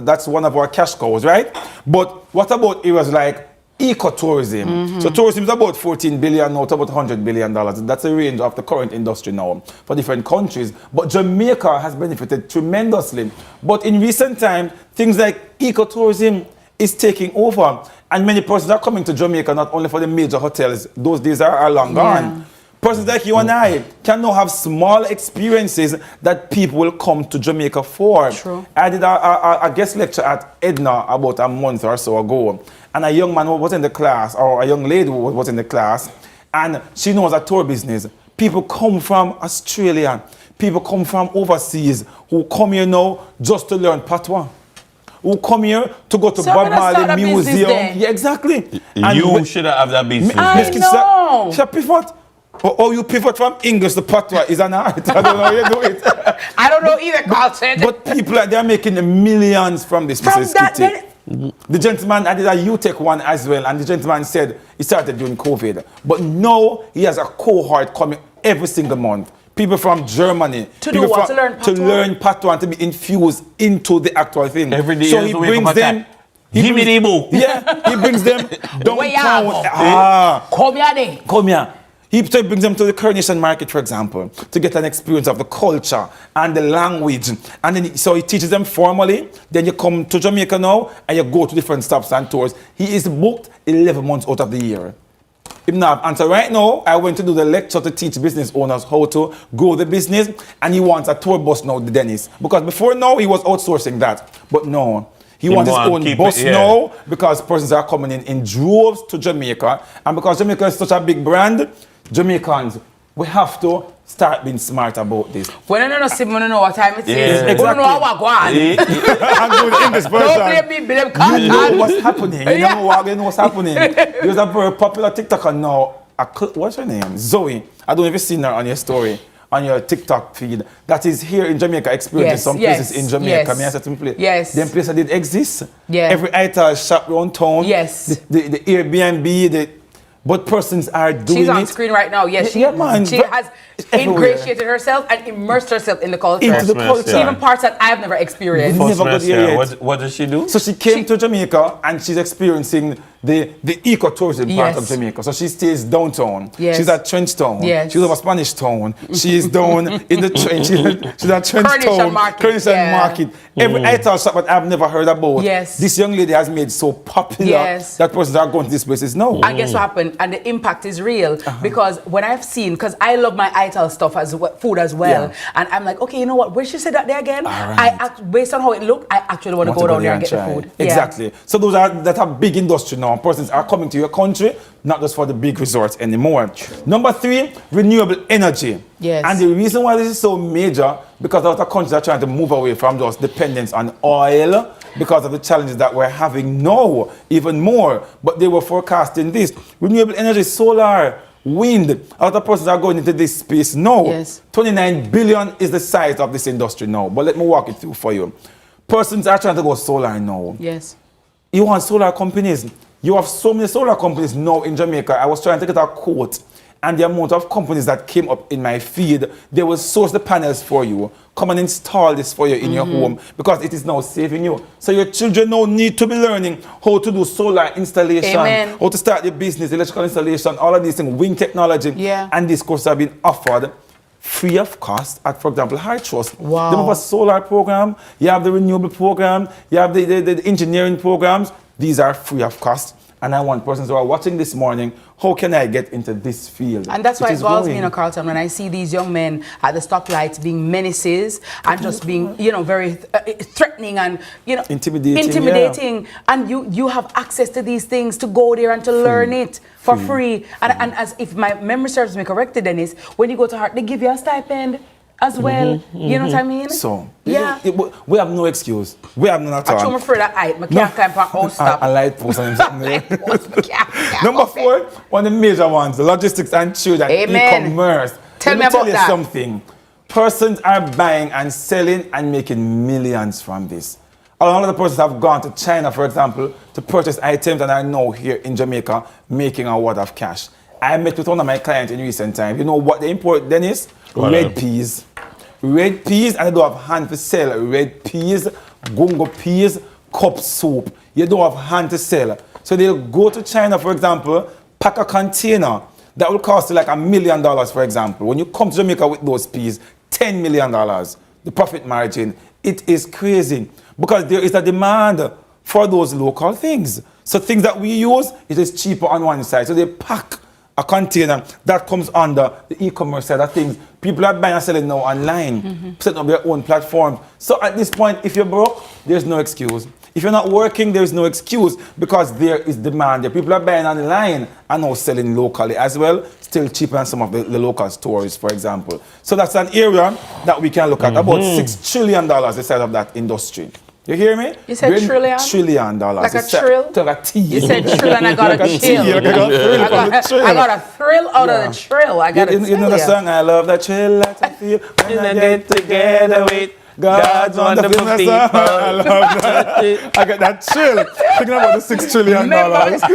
That's one of our cash cows, right? But what about areas like ecotourism? So tourism is about $14 billion now to about $100 billion. That's a range of the current industry now for different countries. But Jamaica has benefited tremendously. But in recent time, things like ecotourism is taking over. And many persons are coming to Jamaica not only for the major hotels. Those days are long gone. Persons like you and I can now have small experiences that people will come to Jamaica for. True. I did a guest lecture at Edna about a month or so ago. And a young man was in the class, or a young lady was in the class, and she knows a tour business. People come from Australia, people come from overseas, who come here now just to learn patois. Who come here to go to Bob Marley Museum. Yeah, exactly. You should have that business. I know. Should pivot. Or you pivot from English to patois is an art. I don't know how you do it. I don't know either, Carlton. But people, they're making millions from this. From that, the gentleman, I did a UTech one as well, and the gentleman said he started during COVID. But now he has a cohort coming every single month. People from Germany. To do what? To learn patois? To learn patois and to be infused into the actual thing. Every day. So he brings them Give me the book. Yeah, he brings them downtown. Come here, Come here. He brings them to the Coronation Market, for example, to get an experience of the culture and the language. And then, so he teaches them formally. Then you come to Jamaica now, and you go to different stops and tours. He is booked 11 months out of the year. And so right now, I went to do the lecture to teach business owners how to grow the business. And he wants a tour bus now, the Dennis. Because before now, he was outsourcing that. But no. He wants his own bus now because persons are coming in droves to Jamaica. And because Jamaica is such a big brand, Jamaicans, we have to start being smart about this. When I don't know what time it is, exactly. don't know what I'm doing English version. You know what's happening. You know what's happening. There's a very popular TikToker now. What's her name? Zoe. I don't know if you've seen her on your story, on your TikTok feed. That is here in Jamaica, experiencing some places in Jamaica. May I say some place? Yes. Them places did exist. Yeah. Every item shop around town. Yes. The Airbnb, but persons are doing it. She's on screen right now. Yes, she has ingratiated herself and immersed herself in the culture. Into the culture. Even parts that I've never experienced. What does she do? So she came to Jamaica and she's experiencing the ecotourism part of Jamaica. So she stays downtown. Yes. She's at Trenchtown. Yes. She's over Spanish Town. She's down in the Trench. She's at Trenchtown. Coronation Market. Every item shop that I've never heard about. Yes. This young lady has made so popular that persons are going to these places now. And guess what happened? And the impact is real because when I've seen, because I love my ITAL stuff as well, food as well, and I'm like, okay, you know what? Where she said that there again? Based on how it looked, I actually want to go down there and get the food. Exactly. So those are that are big industry now. Persons are coming to your country, not just for the big resorts anymore. Number 3, renewable energy. Yes. And the reason why this is so major, because a lot of countries are trying to move away from just dependence on oil because of the challenges that we're having now, even more. But they were forecasting this. Renewable energy, solar, wind. A lot of persons are going into this space now. Yes. 29 billion is the size of this industry now. But let me walk it through for you. Persons are trying to go solar now. Yes. You want solar companies. You have so many solar companies now in Jamaica. I was trying to get a quote. And the amount of companies that came up in my feed, they will source the panels for you. Come and install this for you in your home because it is now saving you. So your children now need to be learning how to do solar installation, how to start your business, electrical installation, all of these things, wind technology. Yeah. And these courses have been offered free of cost at, for example, High Trust. Wow. They have a solar program, you have the renewable program, you have the engineering programs. These are free of cost. And I want persons who are watching this morning, how can I get into this field? And that's why it galls me, Carlton, when I see these young men at the stoplights being menaces and just being, very threatening and, intimidating. And you have access to these things to go there and to learn it for free. And as if my memory serves me correctly, Dennis, when you go to Heart, they give you a stipend as well. You know what I mean? So, we have no excuse. We have none at all. I'm afraid that I can't climb for house stop. A light post and something. Number 4, one of the major ones, the logistics and trade and e-commerce. Tell me about that. Something. Persons are buying and selling and making millions from this. A lot of the persons have gone to China, for example, to purchase items and are now here in Jamaica making a wad of cash. I met with one of my clients in recent time. You know what they import, Dennis? Red peas. Red peas, and they don't have hand to sell. Red peas, gungo peas, cup soup. You don't have hand to sell. So they'll go to China, for example, pack a container that will cost you like $1 million, for example. When you come to Jamaica with those peas, $10 million. The profit margin, it is crazy. Because there is a demand for those local things. So things that we use, it is cheaper on one side. So they pack a container that comes under the e-commerce side of things. People are buying and selling now online, setting up their own platform. So at this point, if you're broke, there's no excuse. If you're not working, there's no excuse because there is demand. The people are buying online and now selling locally as well, still cheaper than some of the local stores, for example. So that's an area that we can look at. About $6 trillion the size of that industry. You hear me? You said trillion? $1 trillion. Like a trill? Like a T. You said trill and I got a chill. I got a thrill out of the trill. I got a You know the song, I love the trill that I feel when I get together with God's wonderful people. I love that. I get that chill. Thinking about the $6 trillion.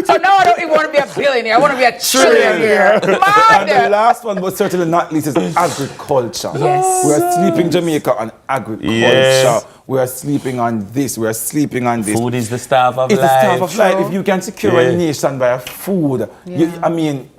So now I don't even want to be a billionaire. I want to be a trillionaire. And the last one, but certainly not least, is agriculture. Yes. We are sleeping Jamaica on agriculture. Yes. We are sleeping on this. We are sleeping on this. Food is the staff of life. It's the staff of life. If you can secure a nation by food, I mean,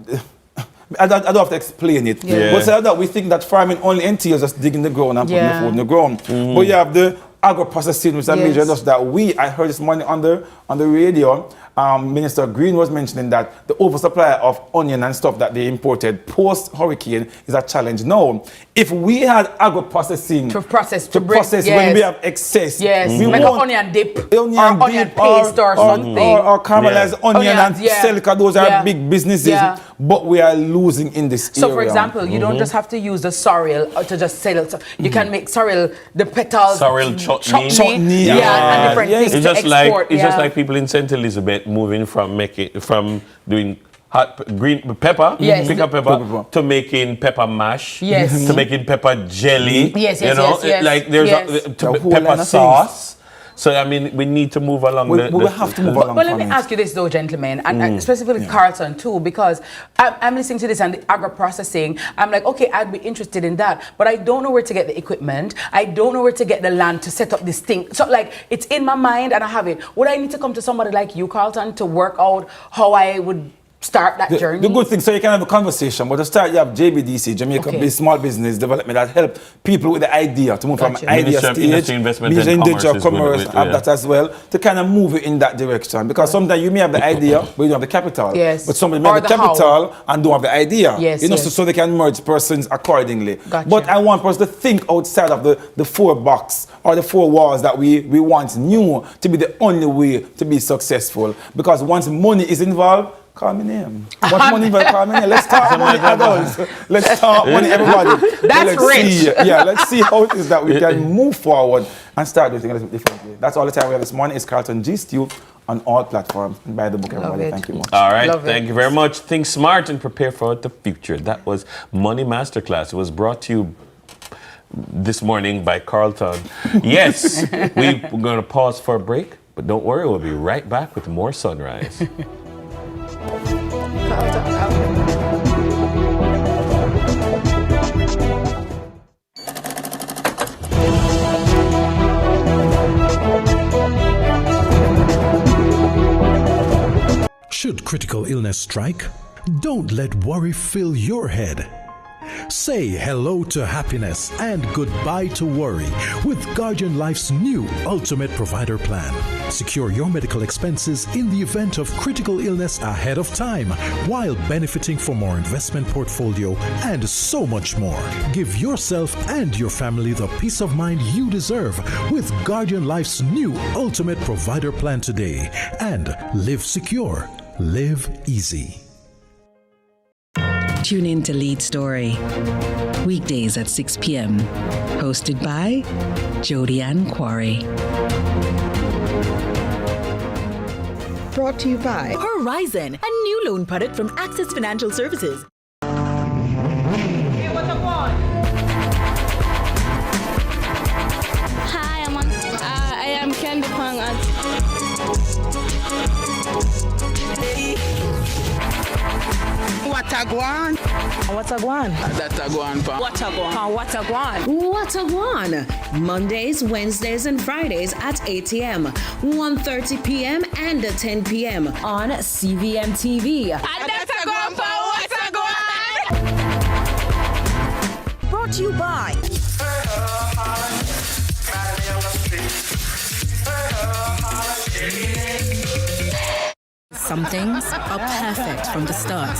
I don't have to explain it. But so that we think that farming only entails just digging the ground and putting the food in the ground. But you have the agro-processing, which is a major industry that I heard this morning on the radio. Minister Green was mentioning that the oversupply of onion and stuff that they imported post-hurricane is a challenge now. If we had agro-processing to process when we have excess, we make an onion dip or onion paste or something. Or caramelized onion and sell, because those are big businesses. But we are losing in this area. So, for example, you don't just have to use the sorrel to just sell it. You can make sorrel, the petals, sorrel chutney, and different things it's to just export. It's just like people in St. Elizabeth moving from doing hot green pepper, pickled pepper, to making pepper mash, to making pepper jelly. Like there's pepper sauce. So, I mean, we need to move along. We have to move along. But let me ask you this, though, gentlemen, and specifically Carlton, too, because I'm listening to this and the agro-processing. I'm like, okay, I'd be interested in that, but I don't know where to get the equipment. I don't know where to get the land to set up this thing. So, like, it's in my mind and I have it. Would I need to come to somebody like you, Carlton, to work out how I would start that journey? The good thing, so you can have a conversation, but to start, you have JBDC, Jamaica Small Business Development, that help people with the idea to move from idea stage, Ministry of Commerce, have that as well, to kind of move it in that direction. Because sometimes you may have the idea, but you don't have the capital. Yes. But somebody may have the capital and don't have the idea. So they can merge persons accordingly. But I want us to think outside of the 4 box or the 4 walls that we once knew to be the only way to be successful. Because once money is involved, call me name. What's money involved? Call me name. Let's talk money, adults. Let's talk money, everybody. That's rich. Let's see how it is that we can move forward and start doing things differently. That's all the time we have this morning. It's Carlton G. Stew on all platforms. And buy the book, everybody. Thank you much. All right. Thank you very much. Think smart and prepare for the future. That was Money Masterclass. It was brought to you this morning by Carlton. Yes, we're going to pause for a break, but don't worry, we'll be right back with more Sunrise. Should critical illness strike, don't let worry fill your head. Say hello to happiness and goodbye to worry with Guardian Life's new Ultimate Provider Plan. Secure your medical expenses in the event of critical illness ahead of time while benefiting from our investment portfolio and so much more. Give yourself and your family the peace of mind you deserve with Guardian Life's new Ultimate Provider Plan today. And live secure, live easy. Tune in to Lead Story, weekdays at 6 p.m. Hosted by Jody-Ann Quarry. Brought to you by Horizon, a new loan product from Access Financial Services. Hi, I am Kendi Pang. Watagwan. Watagwan. Datagwan. Watagwan. Watagwan. Mondays, Wednesdays, and Fridays at 8 a.m., 1:30 p.m., and 10 p.m. on CVMTV. Brought to you by Some things are perfect from the start.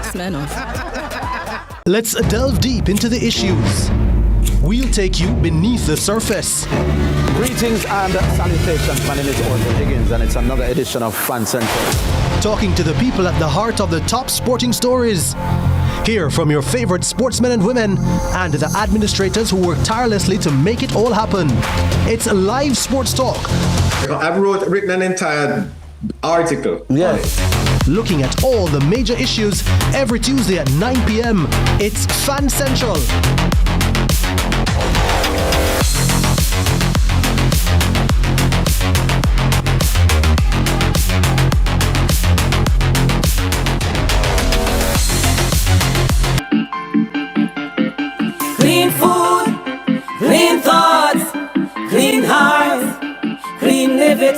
Smell off. Let's delve deep into the issues. We'll take you beneath the surface. Greetings and salutations. My name is Orville Higgins, and it's another edition of Fan Central. Talking to the people at the heart of the top sporting stories. Hear from your favorite sportsmen and women and the administrators who work tirelessly to make it all happen. It's live sports talk. I've written an entire article. Yes. Looking at all the major issues every Tuesday at 9 p.m. It's Fan Central.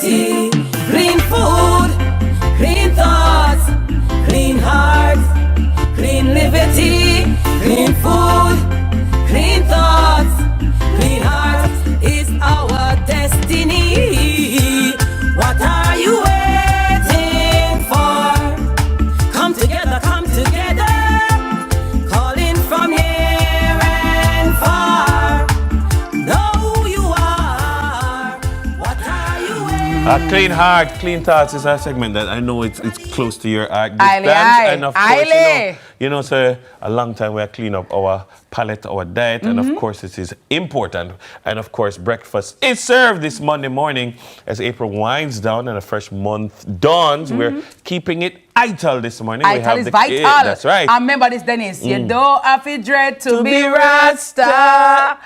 liberty. Clean food, clean thoughts, clean hearts, clean liberty. Clean food, clean thoughts, clean hearts is our destiny. What are you waiting for? Come together, calling from near and far. Know who you are. What are you waiting Clean Heart, Clean Thoughts is a segment that I know it's close to your heart. And of course, you know, so a long time we clean up our palate, our diet, and of course it is important. And of course, breakfast is served this Monday morning as April winds down and a fresh month dawns. We're keeping it vital this morning. Vital is vital. That's right. And remember this, Dennis. You don't have to dread to be Rasta.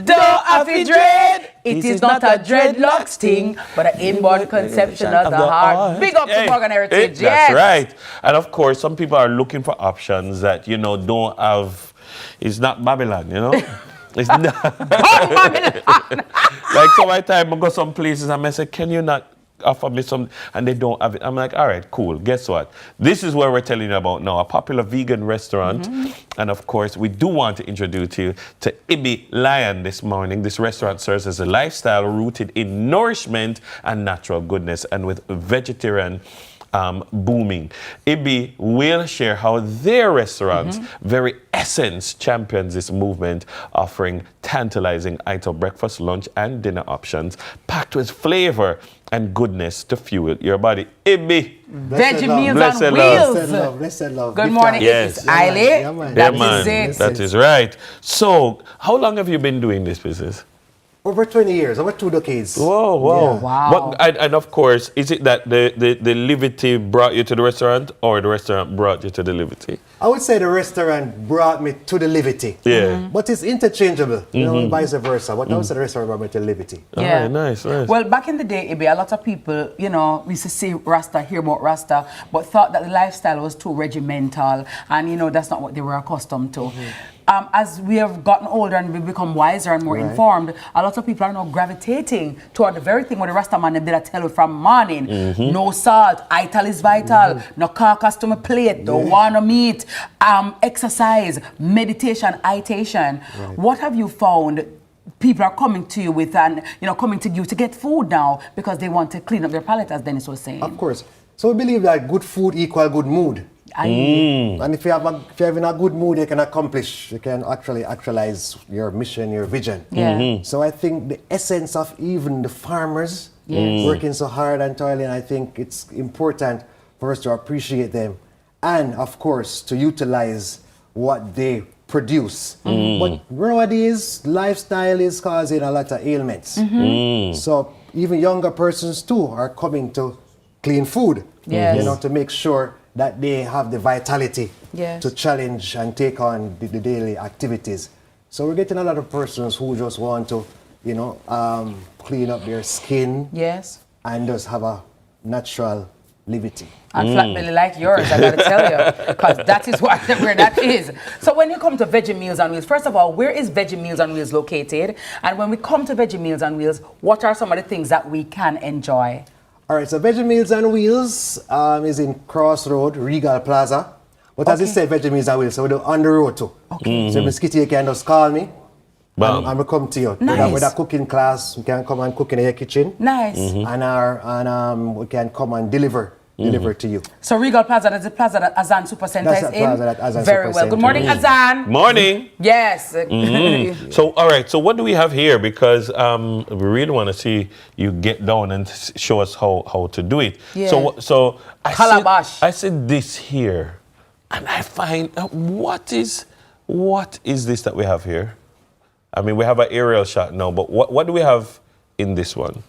Don't have to dread. It is not a dreadlocks thing, but an inborn conception of the heart. Big up to Morgan Heritage. That's right. And of course, some people are looking for options that, you know, don't have. It's not Babylon, you know. It's not Babylon. Like so my time I go some places and I say, can you not offer me some, and they don't have it. I'm like, all right, cool. Guess what? This is what we're telling you about now, a popular vegan restaurant. And of course, we do want to introduce you to Ibi Lion this morning. This restaurant serves as a lifestyle rooted in nourishment and natural goodness, and with vegetarian booming. Ibi will share how their restaurant's very essence champions this movement, offering tantalizing ital breakfast, lunch, and dinner options packed with flavor and goodness to fuel your body. Ibi. Veggie meals on wheels. Blessed love. Good morning, yes. it's Ailey. That is it. That is right. So, how long have you been doing this business? Over 20 years, over 2 decades. Whoa, whoa. Yeah. Wow. And of course, is it that the Liberty brought you to the restaurant, or the restaurant brought you to the Liberty? I would say the restaurant brought me to the Liberty. Yeah. But it's interchangeable, you know, vice versa. But I would say the restaurant brought me to Liberty. Yeah. Right, nice. Well, back in the day, Ibi, a lot of people, you know, used to see Rasta, hear about Rasta, but thought that the lifestyle was too regimental, and, you know, that's not what they were accustomed to. As we have gotten older and we become wiser and more informed, a lot of people are now gravitating toward the very thing what the Rasta man did I tell you from morning. No salt, ital is vital, no carcass to my plate, don't want no meat, exercise, meditation, itation. What have you found people are coming to you with, and you know, coming to you to get food now because they want to clean up their palate, as Dennis was saying? Of course. So we believe that good food equals good mood. And if you're having a good mood, you can actually actualize your mission, your vision. So I think the essence of even the farmers working so hard and toiling, I think it's important for us to appreciate them, and of course to utilize what they produce. But nowadays, lifestyle is causing a lot of ailments. So even younger persons too are coming to clean food, you know, to make sure that they have the vitality to challenge and take on the daily activities. So we're getting a lot of persons who just want to, you know, clean up their skin and just have a natural liberty. And flat belly like yours, I gotta tell you, because that is where that is. So when you come to Veggie Meals on Wheels, first of all, where is Veggie Meals on Wheels located? And when we come to Veggie Meals on Wheels, what are some of the things that we can enjoy? All right, so Veggie Meals on Wheels is in Crossroad, Regal Plaza. But as you say, Veggie Meals on Wheels, so we're on the road too. So Miss Kitty, you can just call me and we'll come to you. With a cooking class, we can come and cook in your kitchen. And we can come and deliver to you. So Regal Plaza, that's the plaza that Azan Supercenter is in? Plaza that Azan Very well. Good morning, Azan. Morning. Yes. So, all right, so what do we have here? Because we really want to see you get down and show us how to do it. So I said this here, and I find, what is this that we have here? I mean, we have an aerial shot now, but what do we have in this one?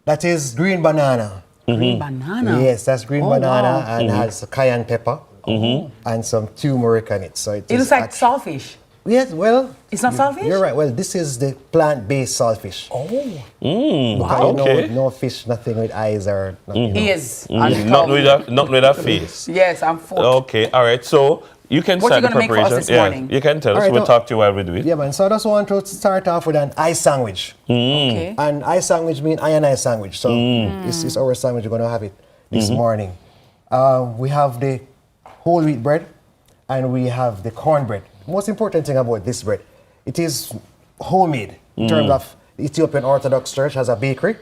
That is green banana. Green banana? Yes, that's green banana and has cayenne pepper and some turmeric on it. So it looks like saltfish. Yes, well. It's not saltfish? You're right. Well, this is the plant-based saltfish. Wow. No fish, nothing with eyes or nothing. Ears. Not with a face. Yes, I'm full. Okay, all right. So You can What start you the gonna make for us preparation. this Yeah, morning? you can tell us. All right, We'll talk to you while we do it. Yeah, man. So I just want to start off with an ice sandwich. Okay. And ice sandwich means ice sandwich. So this is our sandwich. We're going to have it this morning. We have the whole wheat bread and we have the cornbread. The most important thing about this bread, it is homemade in terms of the Ethiopian Orthodox Church has a bakery,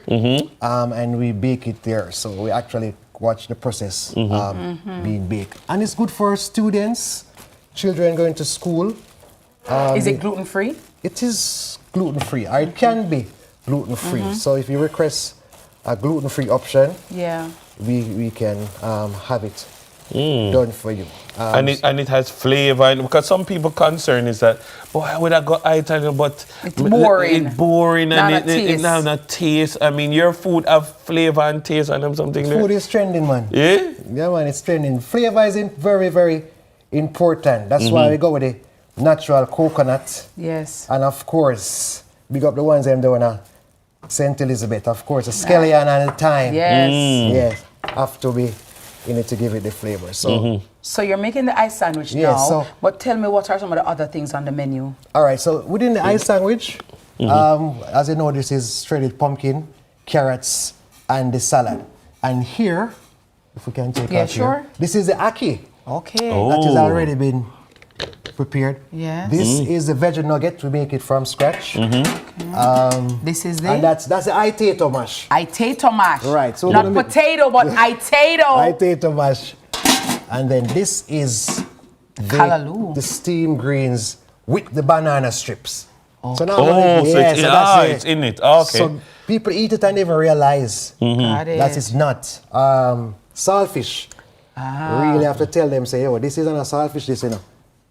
and we bake it there. So we actually watch the process being baked. And it's good for students, children going to school. Is it gluten-free? It is gluten-free, or it can be gluten-free. So if you request a gluten-free option, we can have it done for you. And it has flavor, and because some people concern is that, boy, I would have got Italian, but it's boring. It's boring and it have no taste. I mean, your food have flavor and taste and them something there. Food is trending, man. Yeah? Yeah, man, it's trending. Flavor is very, very important. That's why we go with the natural coconut. Yes. And of course, big up the ones them doing a St. Elizabeth. Of course, a scallion and the thyme. Yes. Yes, have to be in it to give it the flavor. So, So you're making the ice sandwich now, but tell me what are some of the other things on the menu? All right, so within the ice sandwich, as you know, this is shredded pumpkin, carrots, and the salad. And here, if we can take out here, this is the ackee. Okay. That has already been prepared. Yes. This is the veggie nugget. We make it from scratch. This is the... And that's the potato mash. Potato mash. Right. So not potato, but potato. Potato mash. And then this is the steamed greens with the banana strips. Okay. So now it's in it. Okay. So people eat it and never realize that it's not. Saltfish. Really have to tell them, say, oh, this isn't a saltfish, this, you know.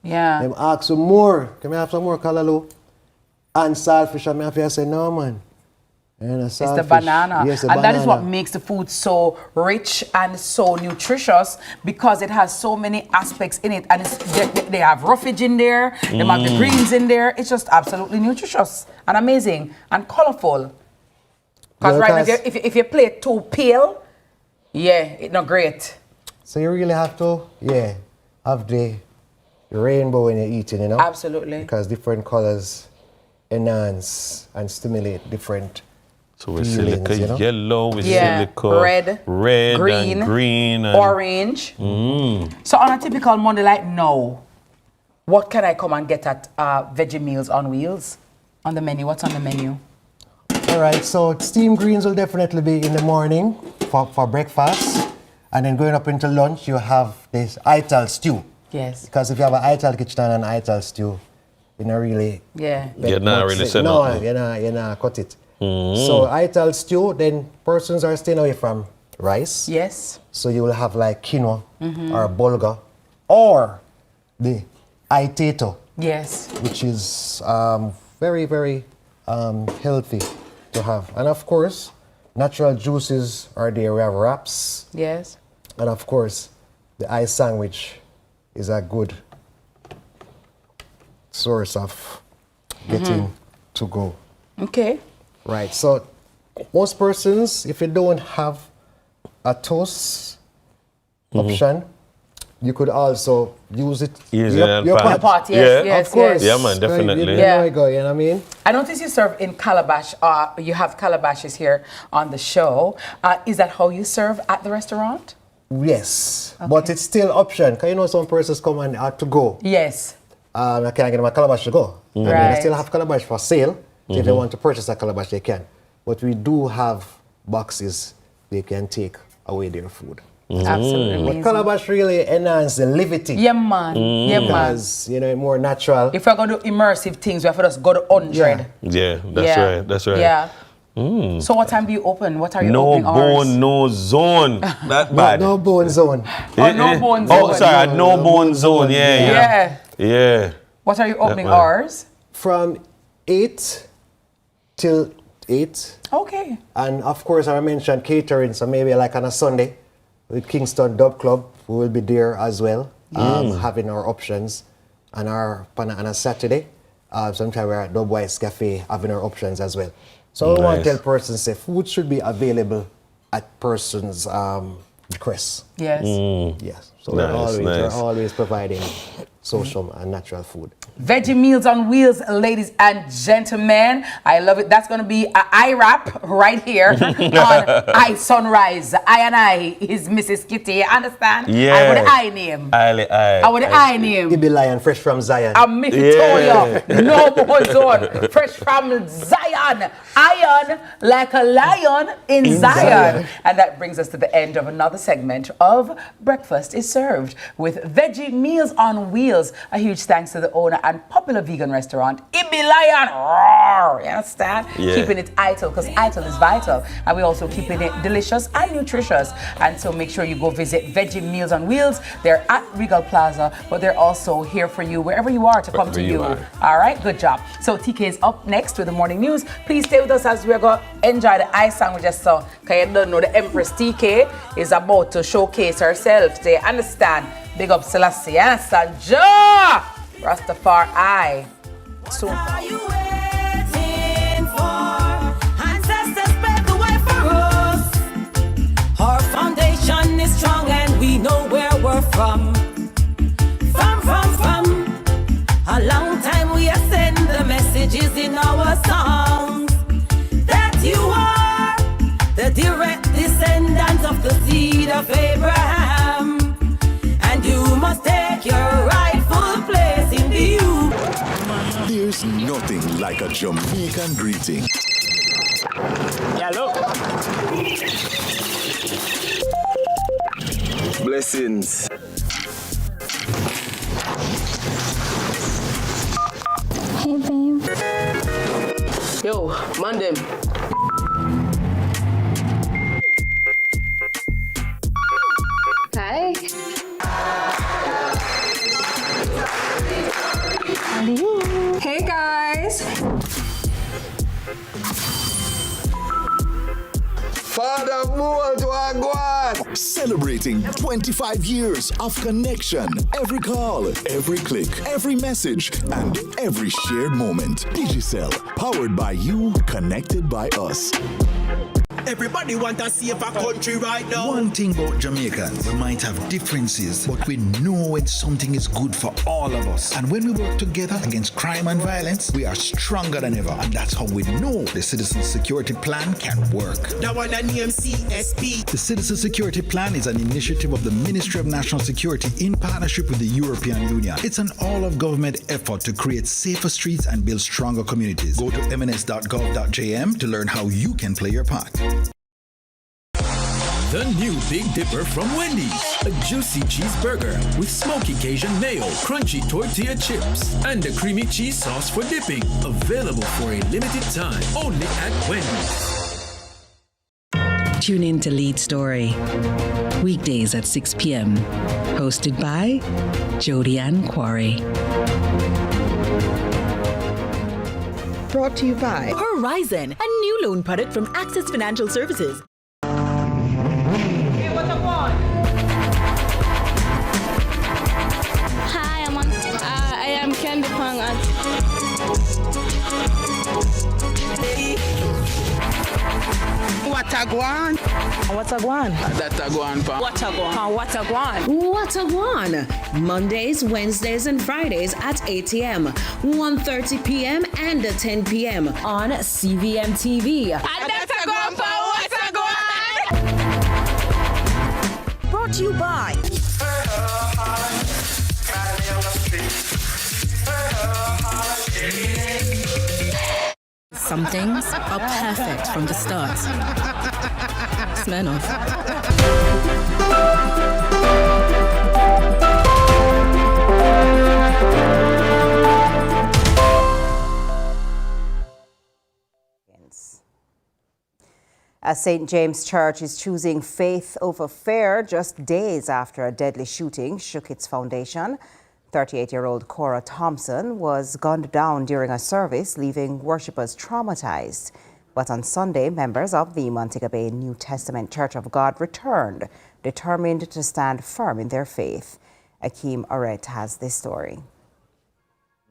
Yeah. Them ask for more. Can we have some more callaloo? And saltfish, and I have to say, no, man. It's the banana. Yes, the and banana. that is what makes the food so rich and so nutritious, because it has so many aspects in it. And they have roughage in there, they have the greens in there. It's just absolutely nutritious and amazing and colorful. Because right now, if you play it too pale, it's not great. So you really have to, have the rainbow when you're eating, you know? Absolutely. Because different colors enhance and stimulate different So we feelings, see like yellow, we see like red, green, and green and orange. So on a typical Monday like now, what can I come and get at Veggie Meals on Wheels? On the menu, what's on the menu? All right, so steamed greens will definitely be in the morning for breakfast. And then going up into lunch, you have this ital stew. Yes. Because if you have an ital kitchen and an ital stew, you don't really... You're not really set No, up. you're not cut it. So ital stew, then persons are staying away from rice. Yes. So you will have like quinoa or bulgur or the potato. Yes. Which is very, very healthy to have. And of course, natural juices are there. We have wraps. Yes. And of course, the ice sandwich is a good source of getting to go. Okay. Right. So most persons, if you don't have a toast option, you could also use it. Your pot, yes. Of course. Yeah, man, definitely. You know what I mean? I notice you serve in calabash. You have calabashes here on the show. Is that how you serve at the restaurant? Yes, but it's still option. Because you know some persons come and have to go. Yes. I can't get my calabash to go. And then I still have calabash for sale. So if they want to purchase a calabash, they can. But we do have boxes they can take away their food. Absolutely. But calabash really enhances the levity. Yeah, man. Yeah, man. Because, you know, more natural. If we're going to do immersive things, we have to just go to 100. Yeah, that's right. That's right. Yeah. So what time do you open? What are you opening hours? No bone, no zone. That bad. No bone zone. No bone zone. Oh, sorry, no bone zone. Yeah. What are you opening hours? From 8 till 8. Okay. And of course, I mentioned catering, so maybe like on a Sunday with Kingston Dub Club, we will be there as well, having our options. And on a Saturday, sometimes we're at Dubwise Cafe having our options as well. So I want to tell persons, say food should be available at persons' requests. Yes. Yes. So Nice, we're always providing social and natural food. Veggie Meals on Wheels, ladies and gentlemen. I love it. That's going to be an eye wrap right here on I Sunrise. I and I is Mrs. Kitty. You understand? Yeah. I would I name. I would I name. Ibi Lion, fresh from Zion. I'm Victoria. No more zone. Fresh from Zion. Iron like a lion in Zion. And that brings us to the end of another segment of Breakfast is Served with Veggie Meals on Wheels. A huge thanks to the owner and popular vegan restaurant, Ibi Lion. Roar, you understand? Yeah. Keeping it idle, because idle is vital. And we also keeping it delicious and nutritious. And so make sure you go visit Veggie Meals on Wheels. They're at Regal Plaza, but they're also here for you wherever you are to come to you. All right, good job. So TK is up next with the morning news. Please stay with us as we're going to enjoy the ice song we just saw. Because you don't know the Empress TK is about to showcase herself. They understand. Big up Selassie, understand? Ja! Rastafari. Soon. What are you waiting for? Ancestors paved the way for us. Our foundation is strong and we know where we're from. From. A long time we have sent the messages in our songs that you are the direct descendant of the seed of Abraham. And you must take your rightful place in the youth. There's nothing like a Jamaican greeting. Hello. Blessings. Hey, babe. Yo, man them. Hi. How do you? Hey, guys. Father Mold Wagwan! Celebrating 25 years of connection. Every call, every click, every message, and every shared moment. Digicel, powered by you, connected by us. Everybody want a safer country right now. One thing about Jamaicans, we might have differences, but we know when something is good for all of us. And when we work together against crime and violence, we are stronger than ever. And that's how we know the Citizen Security Plan can work. That one that name CSP. The Citizen Security Plan is an initiative of the Ministry of National Security in partnership with the European Union. It's an all-of-government effort to create safer streets and build stronger communities. Go to mns.gov.jm to learn how you can play your part. The new Big Dipper from Wendy's. A juicy cheeseburger with smoky Cajun mayo, crunchy tortilla chips, and a creamy cheese sauce for dipping. Available for a limited time only at Wendy's. Tune in to Lead Story. Weekdays at 6 p.m. Hosted by Jodianne Quarry. Brought to you by Horizon, a new loan product from Access Financial Services. Hi, I am Candy Pang. What a guan? What a guan? That a guan, pa. What a guan? What a guan? What a guan? Mondays, Wednesdays, and Fridays at 8 a.m., 1:30 p.m., and 10 p.m. on CVM TV. And that's a guan, pa. What a guan? Brought to you by Some things are perfect from the start. Smell of. As St. James Church is choosing faith over fear just days after a deadly shooting shook its foundation. 38-year-old Cora Thompson was gunned down during a service, leaving worshippers traumatized. But on Sunday, members of the Montego Bay New Testament Church of God returned, determined to stand firm in their faith. Akeem Oret has this story.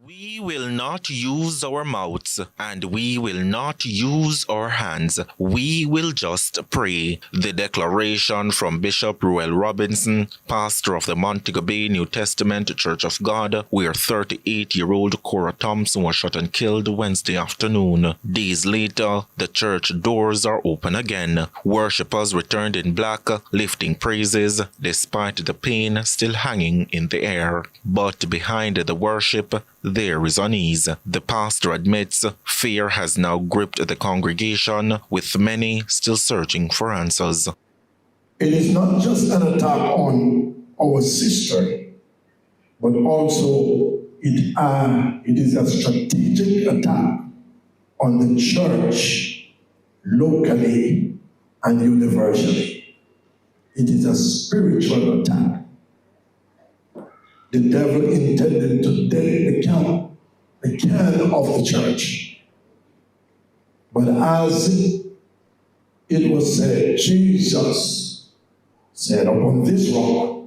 We will not use our mouths and we will not use our hands. We will just pray. The declaration from Bishop Ruel Robinson, pastor of the Montego Bay New Testament Church of God, where 38-year-old Cora Thompson was shot and killed Wednesday afternoon. Days later, the church doors are open again. Worshippers returned in black, lifting praises despite the pain still hanging in the air. But behind the worship, there is unease. The pastor admits fear has now gripped the congregation, with many still searching for answers. It is not just an attack on our sister, but also it is a strategic attack on the church locally and universally. It is a spiritual attack. The devil intended to deaden the can of the church. But as it was said, Jesus said, upon this rock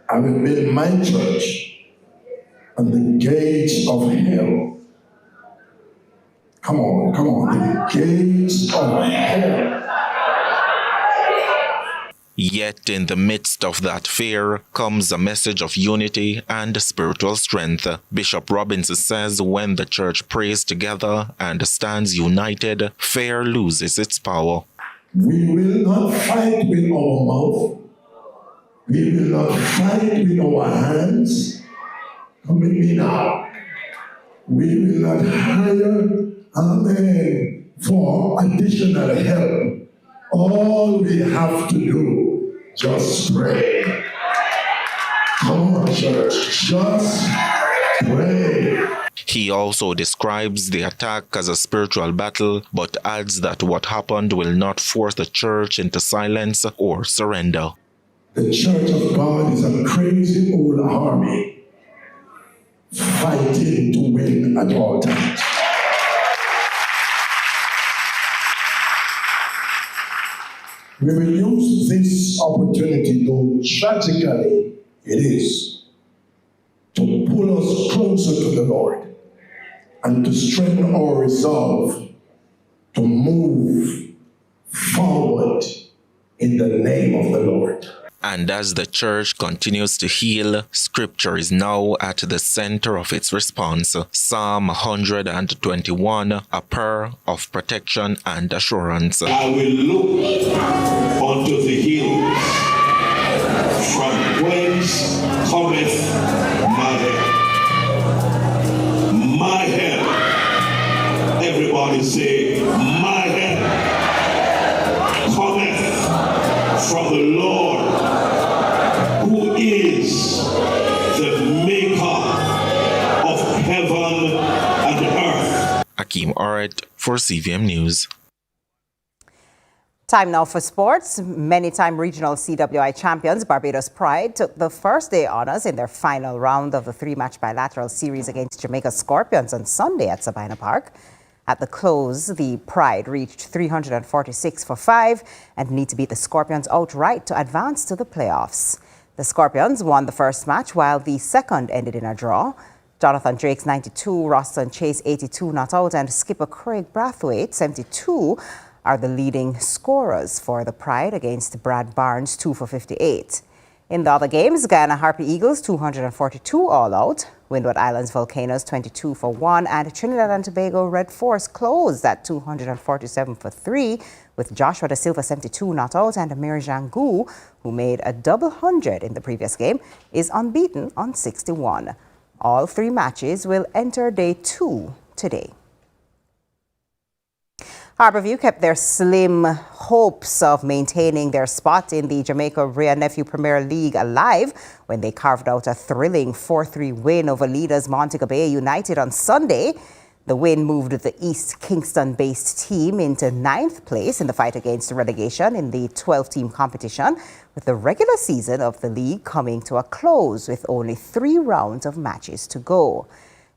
I will build my church, and the gates of hell, come on, the gates of hell. Yet in the midst of that fear comes a message of unity and spiritual strength. Bishop Robinson says when the church prays together and stands united, fear loses its power. We will not fight with our mouth. We will not fight with our hands. Come with me now. We will not hire a man for additional help. All we have to do, just pray. Come on, church, just pray. He also describes the attack as a spiritual battle, but adds that what happened will not force the church into silence or surrender. The Church of God is a crazy old army fighting to win at all times. We will use this opportunity, though tragically it is, to pull us closer to the Lord and to strengthen our resolve to move forward in the name of the Lord. And as the church continues to heal, scripture is now at the center of its response. Psalm 121, a prayer of protection and assurance. I will look unto the hills, from whence cometh my help. My help. Everybody say, my help cometh from the Lord, who is the maker of heaven and earth. Akeem Oret for CVM News. Time now for sports. Many-time regional CWI champions Barbados Pride took the first day honors in their final round of the three-match bilateral series against Jamaica Scorpions on Sunday at Sabina Park. At the close, the Pride reached 346 for 5 and need to beat the Scorpions outright to advance to the playoffs. The Scorpions won the first match while the second ended in a draw. Jonathan Drake's 92, Roston Chase 82 not out, and skipper Craig Brathwaite 72 are the leading scorers for the Pride against Brad Barnes 2 for 58. In the other games, Guyana Harpy Eagles 242 all out, Windward Islands Volcanoes 22 for 1, and Trinidad and Tobago Red Force closed at 247 for 3, with Joshua Da Silva 72 not out, and Amir Jangu, who made a double hundred in the previous game, is unbeaten on 61. All three matches will enter day 2 today. Harbourview kept their slim hopes of maintaining their spot in the Jamaica Rhea Nephew Premier League alive when they carved out a thrilling 4-3 win over leaders Montego Bay United on Sunday. The win moved the East Kingston-based team into 9th place in the fight against relegation in the 12-team competition, with the regular season of the league coming to a close with only 3 rounds of matches to go.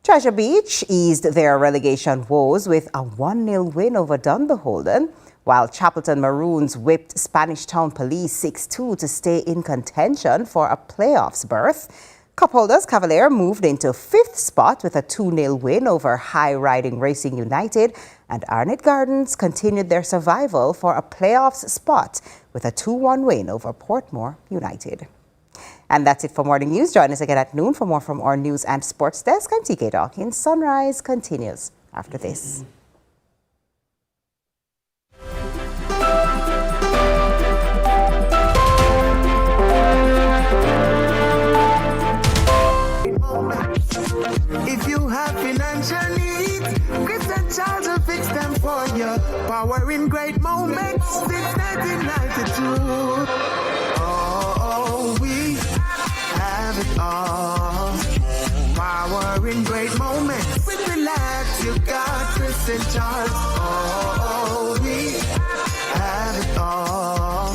Treasure Beach eased their relegation woes with a 1-0 win over Dunbeholden, while Chapelton Maroons whipped Spanish Town Police 6-2 to stay in contention for a playoffs berth. Cup holders Cavalier moved into 5th spot with a 2-0 win over High Riding Racing United, and Arnett Gardens continued their survival for a playoffs spot with a 2-1 win over Portmore United. And that's it for Morning News. Join us again at noon for more from our news and sports desk. I'm TK Dawkins. Sunrise continues after this. If you have financial needs, Chris and Charles will fix them for you. Power in great moments since 1992. Oh, we have it all. Power in great moments. Relax, you got Chris and Charles. Oh, we have it all.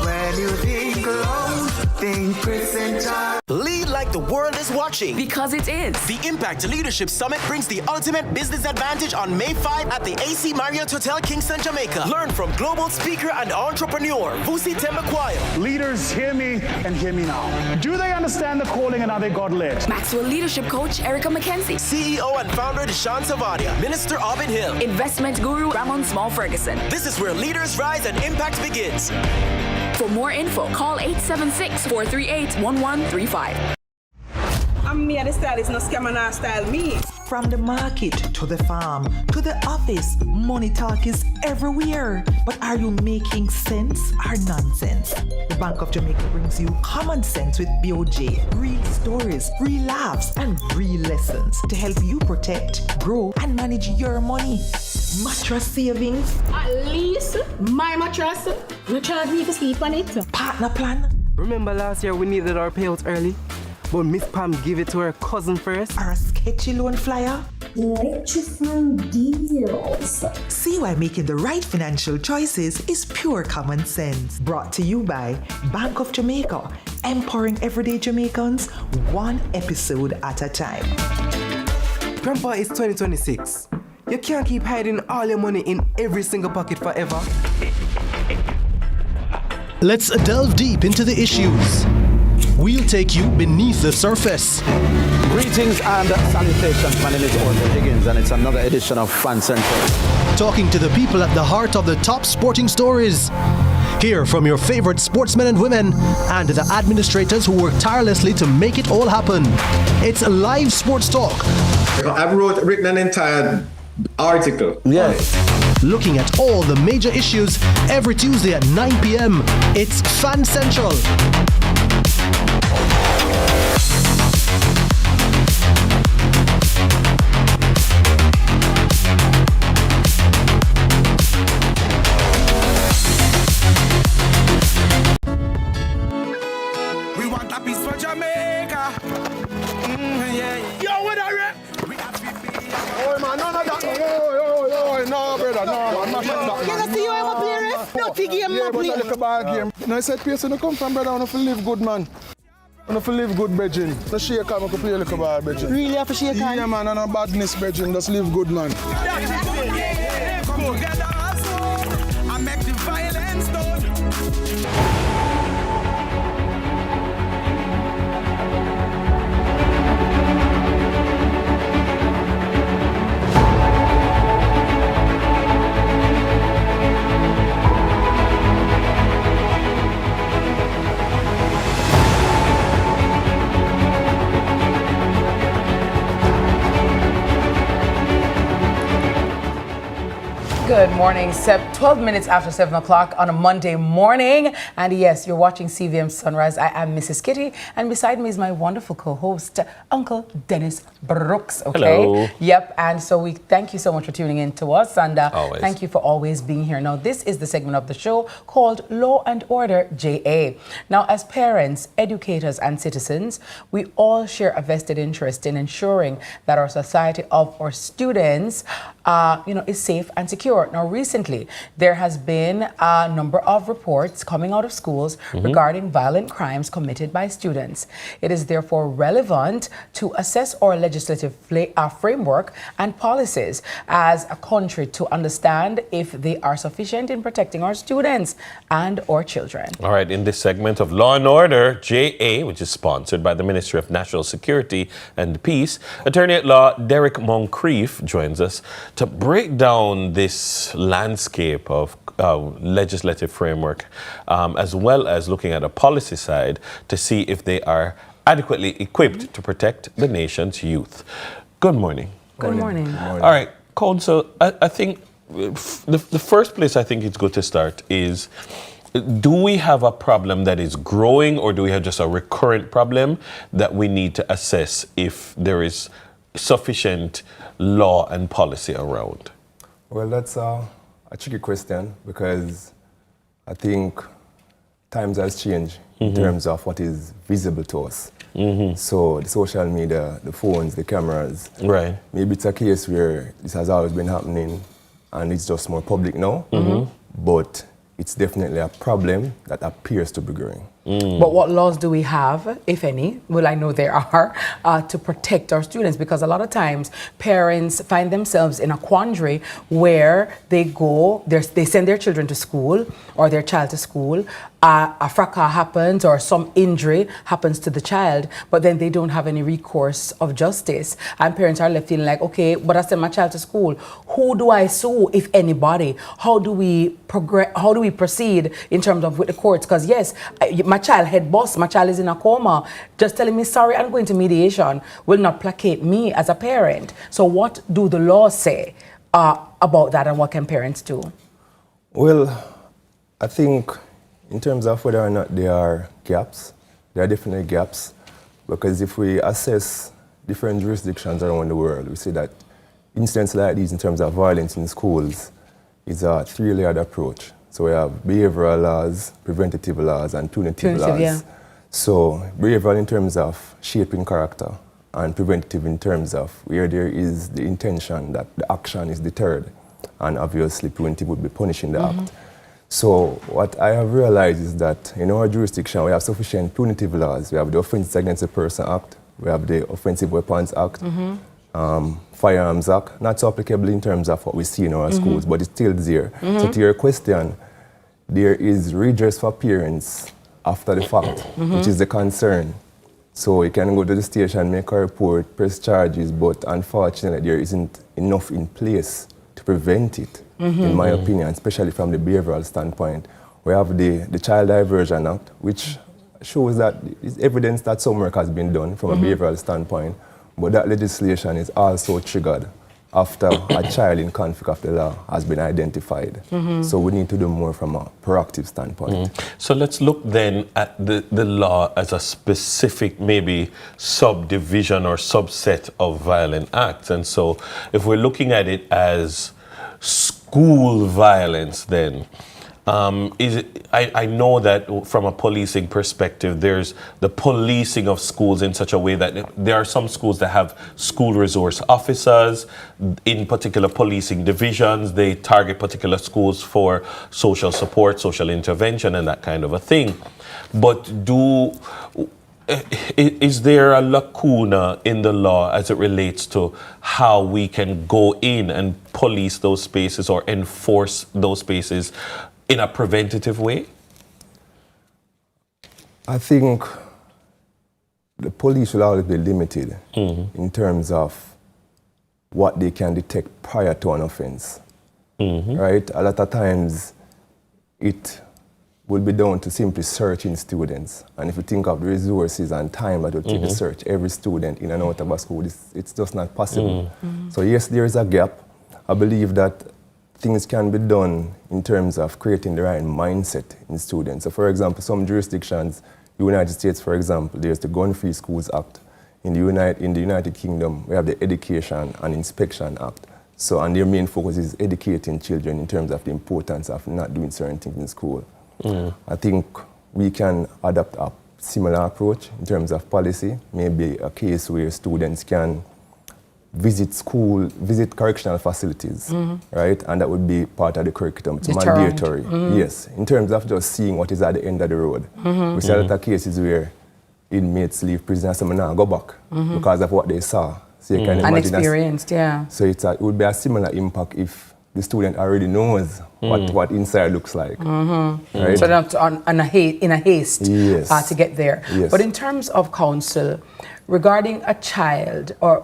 When you think alone, think Chris and Charles. Lead like the world is watching. Because it is. The Impact Leadership Summit brings the ultimate business advantage on May 5 at the AC Marriott Hotel Kingston, Jamaica. Learn from global speaker and entrepreneur Vusi Tembakwayo. Leaders, hear me and hear me now. Do they understand the calling and are they God-led? Maxwell Leadership Coach Erica McKenzie. CEO and founder Deshaun Savadia. Minister Ovid Hill. Investment Guru Ramon Small Ferguson. This is where leaders rise and impact begins. For more info, call 876-438-1135. I'm me at the stylist, no scam and style me. From the market to the farm to the office, money talk is everywhere. But are you making sense or nonsense? The Bank of Jamaica brings you common sense with BOJ. Real stories, real laughs, and real lessons to help you protect, grow, and manage your money. Mattress savings. At least my mattress, you charge me to sleep on it. Partner plan. Remember last year we needed our payouts early? But Miss Pam gave it to her cousin first. Or a sketchy loan flyer. Electrifying deals. See why making the right financial choices is pure common sense. Brought to you by Bank of Jamaica, empowering everyday Jamaicans one episode at a time. Grandpa, it's 2026. You can't keep hiding all your money in every single pocket forever. Let's delve deep into the issues. We'll take you beneath the surface. Greetings and salutations. My name is Orville Higgins, and it's another edition of Fan Central. Talking to the people at the heart of the top sporting stories. Hear from your favorite sportsmen and women and the administrators who work tirelessly to make it all happen. It's live sports talk. I've written an entire article. Yes. Looking at all the major issues every Tuesday at 9 p.m. It's Fan Central. We want a piece for Jamaica. Yeah. Yo, what are you? We have to be. Oh, man, no, brother, no, man, Can I see you ever play ref? No, Tiggy, I'm not playing. Yeah, but I look a bad game. No, I said, place when you come from, brother, I want to live good, man. I want to live good, Bridging. No shake hand, I can play a little bad, Bridging. Really, have to shake hand? Yeah, man, and no badness, Bridging. Just live good, man. Come together, I make the violence done. Good morning. 12 minutes after 7 o'clock on a Monday morning. And yes, you're watching CVM Sunrise. I am Mrs. Kitty. And beside me is my wonderful co-host, Uncle Dennis Brooks. Okay. Hello. Yep. And so we thank you so much for tuning in to us. And Always. thank you for always being here. Now, this is the segment of the show called Law and Order JA. Now, as parents, educators, and citizens, we all share a vested interest in ensuring that our society of our students, is safe and secure. report. Now, recently, there has been a number of reports coming out of schools regarding violent crimes committed by students. It is therefore relevant to assess our legislative framework and policies as a country to understand if they are sufficient in protecting our students and our children. All right, in this segment of Law and Order, JA, which is sponsored by the Ministry of National Security and Peace, Attorney at Law Derek Moncrief joins us to break down this landscape of legislative framework, as well as looking at a policy side to see if they are adequately equipped to protect the nation's youth. Good morning. Good morning. All right, Counsel, I think the first place I think it's good to start is, do we have a problem that is growing, or do we have just a recurrent problem that we need to assess if there is sufficient law and policy around? Well, that's a tricky question, because I think times has changed in terms of what is visible to us. So the social media, the phones, the cameras. Right. Maybe it's a case where this has always been happening and it's just more public now. But it's definitely a problem that appears to be growing. But what laws do we have, if any? Well, I know there are, to protect our students, because a lot of times parents find themselves in a quandary where they send their children to school or their child to school. A fracas happens or some injury happens to the child, but then they don't have any recourse of justice. And parents are left feeling like, okay, but I send my child to school. Who do I sue, if anybody? How do we progress? How do we proceed in terms of with the courts? Because yes, my child head boss, my child is in a coma. Just telling me, sorry, I'm going to mediation will not placate me as a parent. So what do the laws say about that, and what can parents do? Well, I think in terms of whether or not there are gaps, there are definitely gaps, because if we assess different jurisdictions around the world, we see that incidents like these in terms of violence in schools is a three-layered approach. So we have behavioral laws, preventative laws, and punitive laws. Yeah. So behavioral in terms of shaping character, and preventative in terms of where there is the intention that the action is deterred, and obviously punitive would be punishing the act. So what I have realized is that in our jurisdiction we have sufficient punitive laws. We have the Offences Against the Person Act, we have the Offensive Weapons Act, Firearms Act, not so applicable in terms of what we see in our schools, but it's still there. So to your question, there is redress for parents after the fact, which is the concern. So you can go to the station, make a report, press charges, but unfortunately there isn't enough in place to prevent it, in my opinion, especially from the behavioral standpoint. We have the Child Diversion Act, which shows that it's evidence that some work has been done from a behavioral standpoint, but that legislation is also triggered after a child in conflict of the law has been identified. So we need to do more from a proactive standpoint. So let's look then at the law as a specific maybe subdivision or subset of violent acts. And so if we're looking at it as school violence then, I know that from a policing perspective, there's the policing of schools in such a way that there are some schools that have school resource officers in particular policing divisions. They target particular schools for social support, social intervention, and that kind of a thing. But is there a lacuna in the law as it relates to how we can go in and police those spaces or enforce those spaces in a preventative way? I think the police will always be limited in terms of what they can detect prior to an offense. Right? A lot of times it will be down to simply searching students. And if you think of the resources and time that it will take to search every student in and out of a school, it's just not possible. So yes, there is a gap. I believe that things can be done in terms of creating the right mindset in students. So for example, some jurisdictions, the United States, for example, there's the Gun-Free Schools Act. In the United Kingdom, we have the Education and Inspection Act. So, and their main focus is educating children in terms of the importance of not doing certain things in school. I think we can adopt a similar approach in terms of policy, maybe a case where students can visit school, visit correctional facilities, right? And that would be part of the curriculum. It's Deterrent. mandatory. Yes, in terms of just seeing what is at the end of the road. We see a lot of cases where inmates leave prison and say, "Nah, go back," because of what they saw. So you can imagine Unexperienced, yeah. So it would be a similar impact if the student already knows what inside looks like. Right? So not in a haste Yes. to get there. Yes. But in terms of counsel, regarding a child, or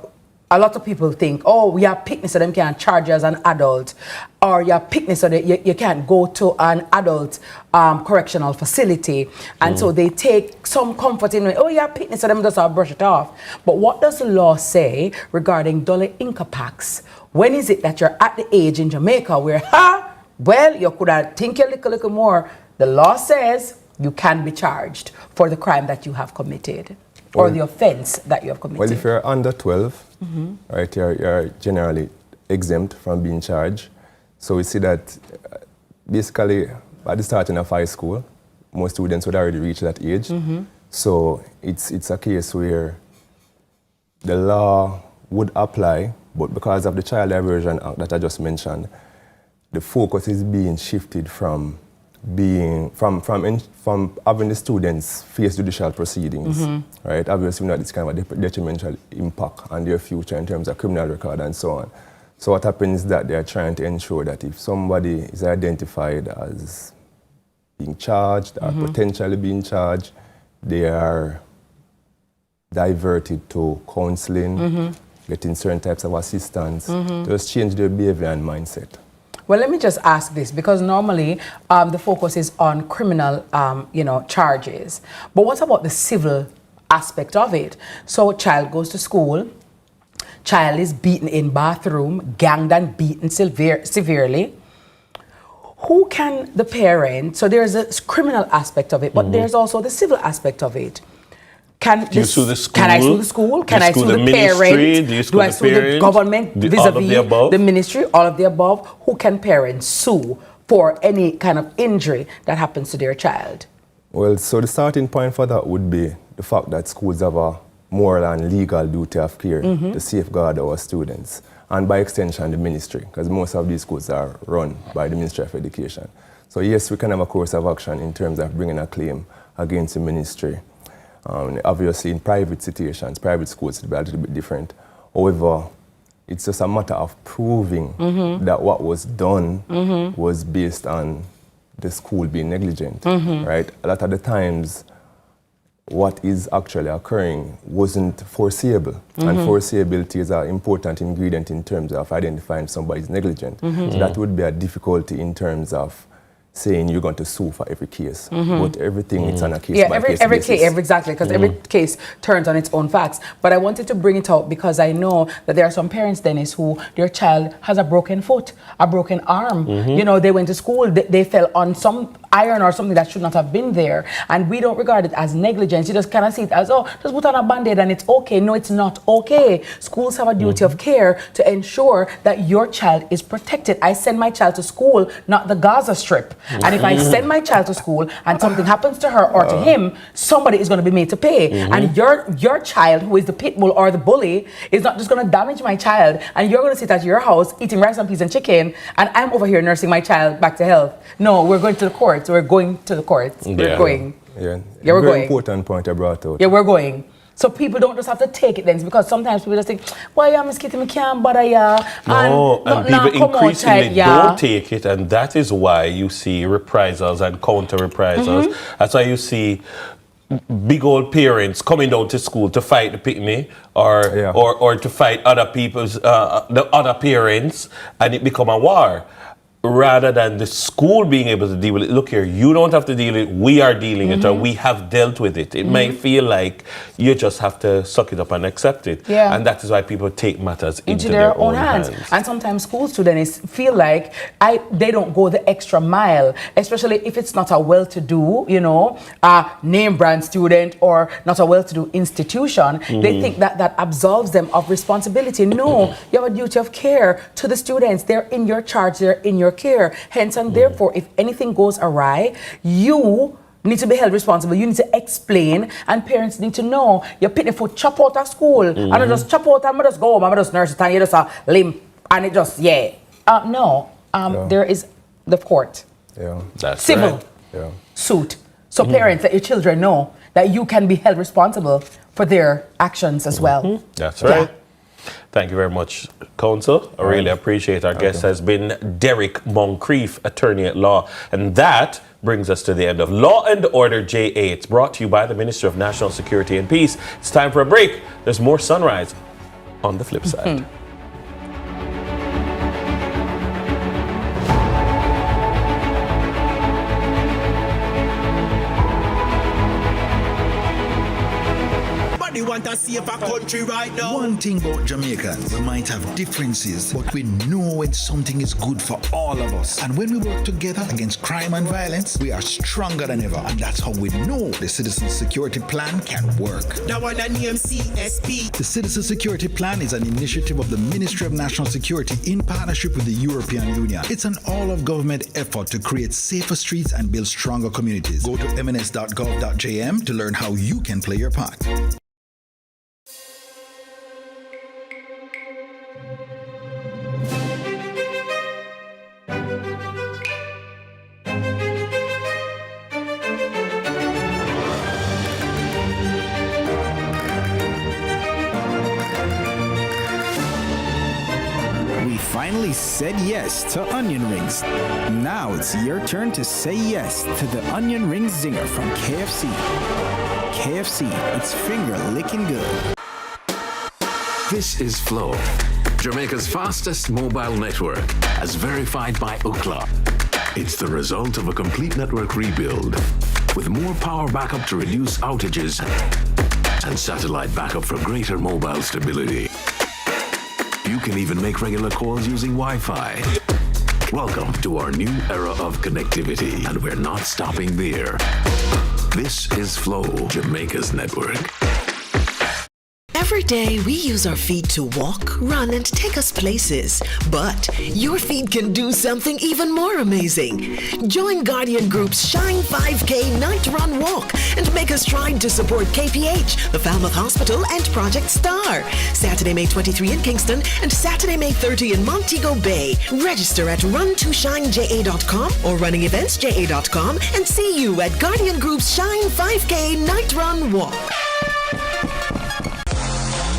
a lot of people think, oh, you have picnics so them can't charge you as an adult, or you have picnics so that you can't go to an adult correctional facility, and so they take some comfort in, oh, you have picnics so them just brush it off. But what does the law say regarding dollar Inca packs? When is it that you're at the age in Jamaica where, well, you could have think a little more. The law says you can be charged for the crime that you have committed, or the offense that you have committed. Well, if you're under 12, right, you're generally exempt from being charged. So we see that basically at the starting of high school, most students would already reach that age. So it's a case where the law would apply, but because of the Child Diversion Act that I just mentioned, the focus is being shifted from having the students face judicial proceedings, right? Obviously, we know this kind of a detrimental impact on their future in terms of criminal record and so on. So what happens is that they are trying to ensure that if somebody is identified as being charged or potentially being charged, they are diverted to counseling, getting certain types of assistance, to just change their behavior and mindset. Well, let me just ask this, because normally the focus is on criminal, charges. But what about the civil aspect of it? So, child goes to school, child is beaten in bathroom, ganged and beaten severely. Who can the parent? So there's a criminal aspect of it, but there's also the civil aspect of it. Can I sue the school? Can I sue the parent? Do I sue the government vis-a-vis the ministry? All of the above. Who can parents sue for any kind of injury that happens to their child? Well, so the starting point for that would be the fact that schools have a moral and legal duty of care to safeguard our students, and by extension the ministry, because most of these schools are run by the Ministry of Education. So yes, we can have a course of action in terms of bringing a claim against the ministry. Obviously, in private situations, private schools will be a little bit different. However, it's just a matter of proving that what was done was based on the school being negligent, right? A lot of the times, what is actually occurring wasn't foreseeable. And foreseeability is an important ingredient in terms of identifying somebody's negligent. So that would be a difficulty in terms of saying you're going to sue for every case, but everything it's on a case by case basis. Exactly, because every case turns on its own facts. But I wanted to bring it out because I know that there are some parents, Dennis, who their child has a broken foot, a broken arm. You know, they went to school, they fell on some iron or something that should not have been there, and we don't regard it as negligence. You just kind of see it as, oh, just put on a band-aid and it's okay. No, it's not okay. Schools have a duty of care to ensure that your child is protected. I send my child to school, not the Gaza Strip. And if I send my child to school and something happens to her or to him, somebody is going to be made to pay. And your child, who is the pit bull or the bully, is not just going to damage my child, and you're going to sit at your house eating rice and peas and chicken, and I'm over here nursing my child back to health. No, we're going to the courts. We're going to the courts. We're going. We're going. Very important point I brought out. Yeah, we're going. So people don't just have to take it then, because sometimes people just think, why I'm scared, I can't bother ya. No, and people increasingly don't take it, and that is why you see reprisals and counter reprisals. That's why you see big old parents coming down to school to fight the picnic or to fight other people's the other parents, and it become a war. Rather than the school being able to deal with it. Look here, you don't have to deal with it, we are dealing it, or we have dealt with it. It may feel like you just have to suck it up and accept it. Yeah. And that is why people take matters into their own hands. And sometimes school students feel like they don't go the extra mile, especially if it's not a well-to-do, name brand student or not a well-to-do institution. They think that absolves them of responsibility. No, you have a duty of care to the students. They're in your charge, they're in your care. Hence and therefore, if anything goes awry, you need to be held responsible. You need to explain, and parents need to know you're picking for chop out of school. And I just chop out and I just go home, I just nurse it and you just limp and it just, there is the court. Yeah. That's civil suit. So parents, let your children know that you can be held responsible for their actions as well. That's right. Thank you very much, Counsel. I really appreciate our guest has been Derek Moncrief, attorney at law. And that brings us to the end of Law and Order JA. It's brought to you by the Ministry of National Security and Peace. It's time for a break. There's more Sunrise on the flip side. Want to see a country right now. One thing about Jamaica, we might have differences, but we know when something is good for all of us. And when we work together against crime and violence, we are stronger than ever. And that's how we know the Citizen Security Plan can work. That one that name CSP. The Citizen Security Plan is an initiative of the Ministry of National Security in partnership with the European Union. It's an all-of-government effort to create safer streets and build stronger communities. Go to mns.gov.jm to learn how you can play your part. Finally said yes to onion rings. Now it's your turn to say yes to the onion ring zinger from KFC. KFC, it's finger licking good. This is Flow, Jamaica's fastest mobile network, as verified by Ookla. It's the result of a complete network rebuild, with more power backup to reduce outages and satellite backup for greater mobile stability. You can even make regular calls using Wi-Fi. Welcome to our new era of connectivity, and we're not stopping there. This is Flow, Jamaica's network. Every day we use our feet to walk, run, and take us places. But your feet can do something even more amazing. Join Guardian Group's Shine 5K Night Run Walk and make a stride to support KPH, the Falmouth Hospital, and Project Star. Saturday, May 23 in Kingston and Saturday, May 30 in Montego Bay. Register at run2shineja.com or runningeventsja.com and see you at Guardian Group's Shine 5K Night Run Walk.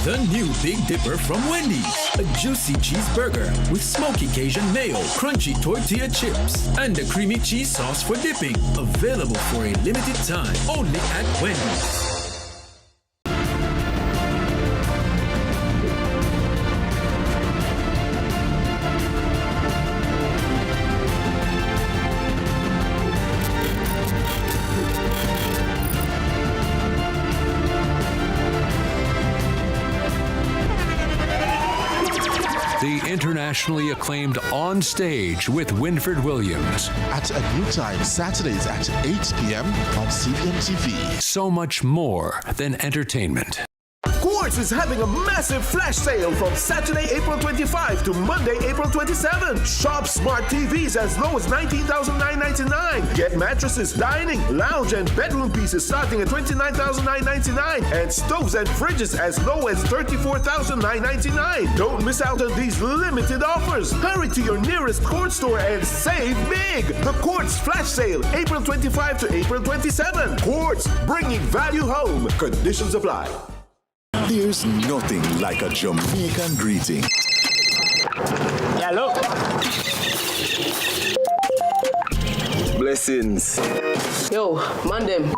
The new Big Dipper from Wendy's. A juicy cheeseburger with smoky Cajun mayo, crunchy tortilla chips, and a creamy cheese sauce for dipping. Available for a limited time only at Wendy's. The internationally acclaimed On Stage with Winford Williams. At a new time, Saturdays at 8 p.m. on CVM TV. So much more than entertainment. Quartz is having a massive flash sale from Saturday, April 25 to Monday, April 27. Shop smart TVs as low as $19,999. Get mattresses, dining, lounge, and bedroom pieces starting at $29,999. And stoves and fridges as low as $34,999. Don't miss out on these limited offers. Hurry to your nearest Quartz store and save big. The Quartz flash sale, April 25 to April 27. Quartz, bringing value home. Conditions apply. There's nothing like a Jamaican greeting. Hello. Blessings. Yo, man them.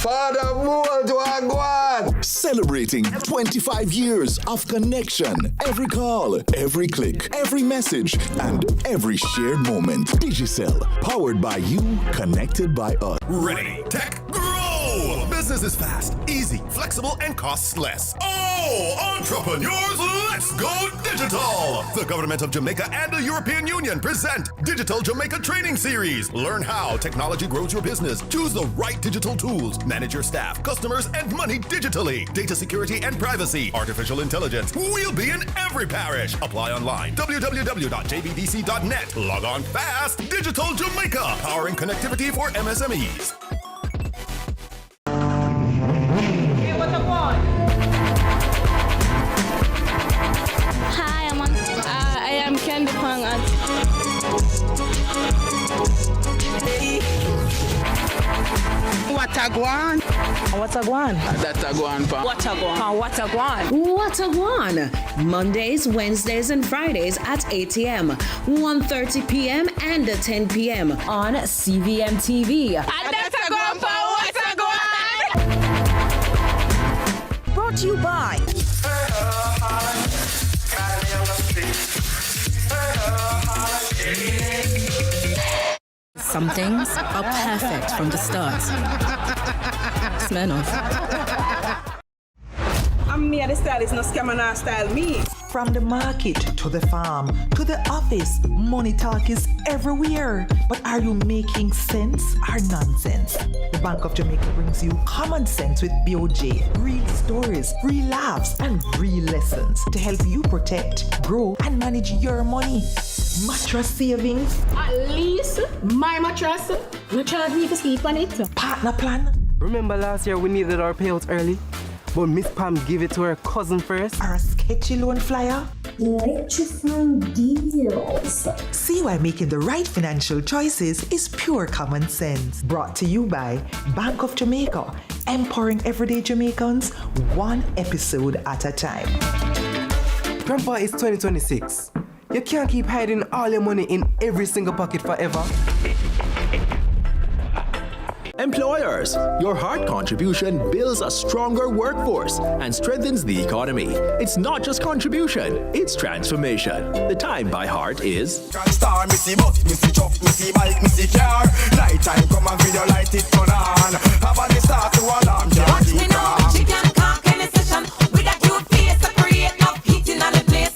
Father Mold Wagwan! Celebrating 25 years of connection. Every call, every click, every message, and every shared moment. Digicel, powered by you, connected by us. Ready, tech, grow! Business is fast, easy, flexible, and costs less. Oh, entrepreneurs, let's go digital! The government of Jamaica and the European Union present Digital Jamaica Training Series. Learn how technology grows your business. Choose the right digital tools. Manage your staff, customers, and money digitally. Data security and privacy. Artificial intelligence. We'll be in every parish. Apply online. www.jbdc.net. Log on fast. Digital Jamaica. Powering connectivity for MSMEs. Hey, what I want? Hi, I am Candy Pang. What I want? What a guan? That I want, pa. What a guan? What I want? What a guan! Mondays, Wednesdays, and Fridays at 8 a.m., 1:30 p.m., and 10 p.m. on CVMTV. That's a guan, pa. What a guan? Brought to you by Some things are perfect from the start. Smirnoff. I'm me, the stylist, no scam and I style me. From the market to the farm to the office, money talk is everywhere. But are you making sense or nonsense? The Bank of Jamaica brings you common sense with BOJ. Real stories, real laughs, and real lessons to help you protect, grow, and manage your money. Mattress savings. At least my mattress, no charge me to sleep on it. Partner plan. Remember last year we needed our payouts early? But Miss Pam gave it to her cousin first. Or a sketchy loan flyer. Electrifying deals. See why making the right financial choices is pure common sense. Brought to you by Bank of Jamaica, empowering everyday Jamaicans one episode at a time. Grandpa, it's 2026. You can't keep hiding all your money in every single pocket forever. Employers, your hard contribution builds a stronger workforce and strengthens the economy. It's not just contribution, it's transformation. The time by heart is Star, missy bus, missy truck, missy bike, missy car. Night time come and video light it turn on. Have a start to alarm. Watch me now, she can conk any session. With a cute face, to create no heat in the place.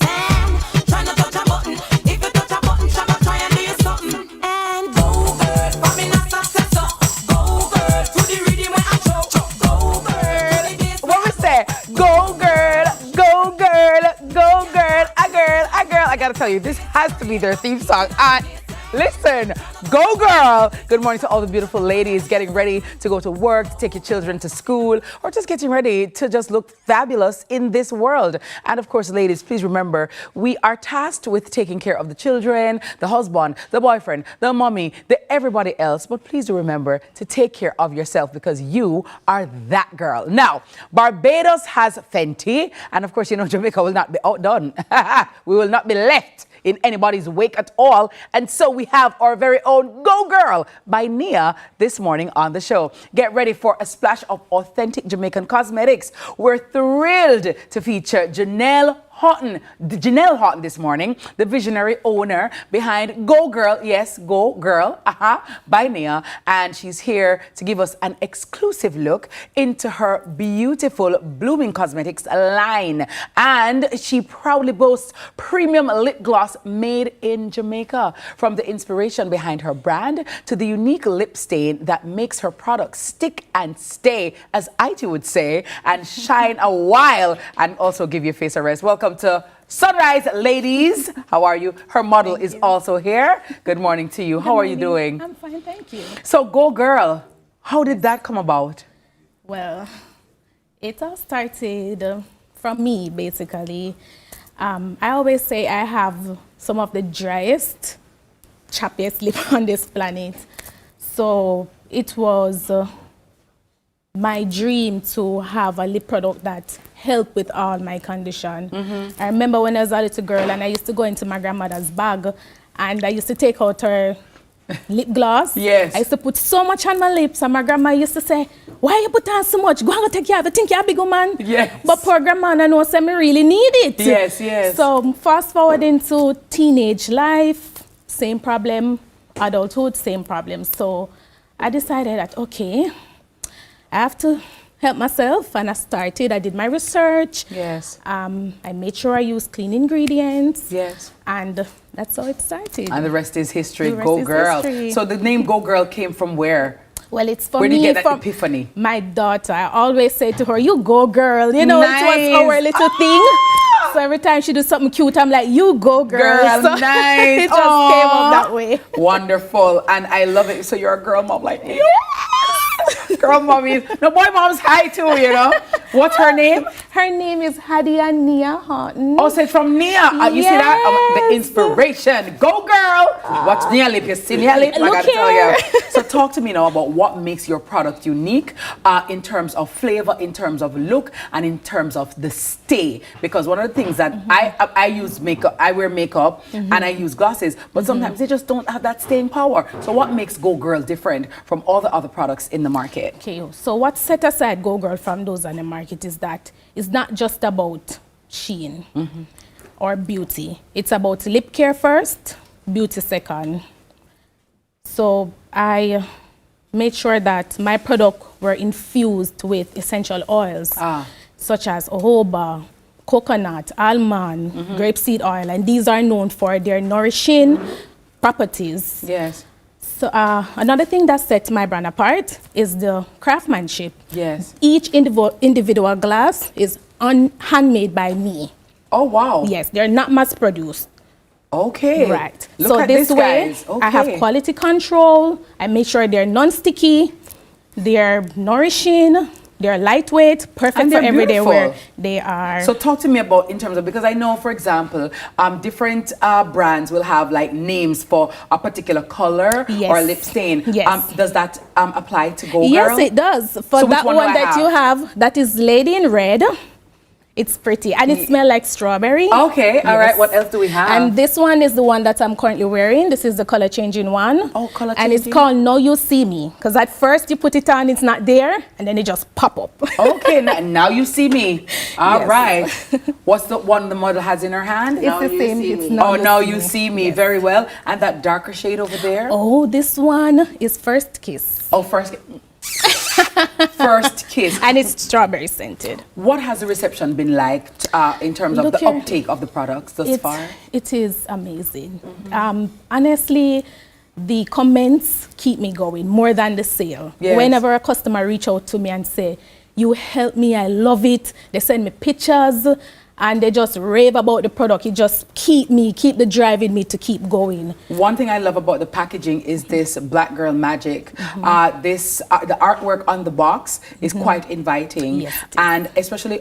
Try not touch a button. If you touch a button, try and do something. And go girl, for me not successor. I gotta tell you, this has to be their theme song. Listen, go girl! Good morning to all the beautiful ladies getting ready to go to work, to take your children to school, or just getting ready to just look fabulous in this world. And of course, ladies, please remember, we are tasked with taking care of the children, the husband, the boyfriend, the mommy, the everybody else. But please do remember to take care of yourself because you are that girl. Now, Barbados has Fenty, and of course, you know, Jamaica will not be outdone. We will not be left in anybody's wake at all. And so we have our very own Go Girl by Nia this morning on the show. Get ready for a splash of authentic Jamaican cosmetics. We're thrilled to feature Janelle Houghton this morning, the visionary owner behind Go Girl, yes, Go Girl, by Nia. And she's here to give us an exclusive look into her beautiful blooming cosmetics line. And she proudly boasts premium lip gloss made in Jamaica. From the inspiration behind her brand to the unique lip stain that makes her products stick and stay, as IT would say, and shine a while and also give your face a rest. Welcome to Sunrise, ladies. How are you? Her model is also here. Good morning to you. How are you doing? I'm fine, thank you. So, Go Girl, how did that come about? Well, it all started from me, basically. I always say I have some of the driest, chappiest lip on this planet. So it was my dream to have a lip product that helped with all my condition. Mm-hmm. I remember when I was a little girl and I used to go into my grandmother's bag and I used to take out her lip gloss. Yes. I used to put so much on my lips and my grandma used to say, why you put on so much? Go and take care of it. Think you're a big woman. Yes. But poor grandma, I know say me really need it. Yes, yes. So fast forward into teenage life, same problem. Adulthood, same problem. So I decided that, okay, I have to help myself, and I did my research. Yes. I made sure I used clean ingredients. Yes. And that's how it started. And the rest is history. The rest Go is Girl. history. So the name Go Girl came from where? Well, it's for Where me. did you get that from epiphany? My daughter. I always say to her, "You go, girl." You know, Nice. it was our little thing. So every time she does something cute, I'm like, "You go, girl." So Nice. it just came up that way. Wonderful. And I love it. So you're a girl mom like me. Girl mommy. No, boy mom's high too, you know. What's her name? Her name is Hadia Nia Horton. Oh, so it's from Nia. You see that? The inspiration. Go, girl. Watch Nia lip. You see Nia lip? I Look gotta tell here. you. So talk to me now about what makes your product unique in terms of flavor, in terms of look, and in terms of the stay. Because one of the things that I use makeup, I wear makeup and I use glasses, but sometimes they just don't have that staying power. So what makes Go Girl different from all the other products in the market? Okay, so what set aside Go Girl from those on the market is that it's not just about sheen or beauty. It's about lip care first, beauty second. So I made sure that my product were infused with essential oils such as jojoba, coconut, almond, grapeseed oil, and these are known for their nourishing properties. Yes. So another thing that sets my brand apart is the craftsmanship. Yes. Each individual glass is handmade by me. Oh, wow. Yes, they're not mass produced. Okay. Right. Look so at this way, guys. Okay. I have quality control. I make sure they're non-sticky, they're nourishing, they're lightweight, perfect And for they're everyday beautiful. wear. They are. So talk to me about in terms of, because I know, for example, different brands will have like names for a particular color or lip stain. Yes. Does that apply to Go Girl? Yes, it does. For So that which one do I that you have, that is Lady in Red. It's pretty and it smells like strawberry. Okay, all right. What else do we have? And this one is the one that I'm currently wearing. This is the color changing one. Oh, color And it's changing. called Now You See Me. Because at first you put it on, it's not there, and then it just pop up. Okay, now you see me. All Yes. right. What's the one the model has in her hand? It's the same. It's Now You now See you Me. see me. Yes. Very well. And that darker shade over there? Oh, this one is First Kiss. Oh, First Kiss. And it's strawberry scented. What has the reception been like in terms of Look the here. uptake of the products thus far? It is amazing. Honestly, the comments keep me going more than the sale. Yes. Whenever a customer reach out to me and say, "You help me, I love it," they send me pictures and they just rave about the product. It just keep the drive in me to keep going. One thing I love about the packaging is this Black Girl Magic. The artwork on the box is quite inviting, Yes, and especially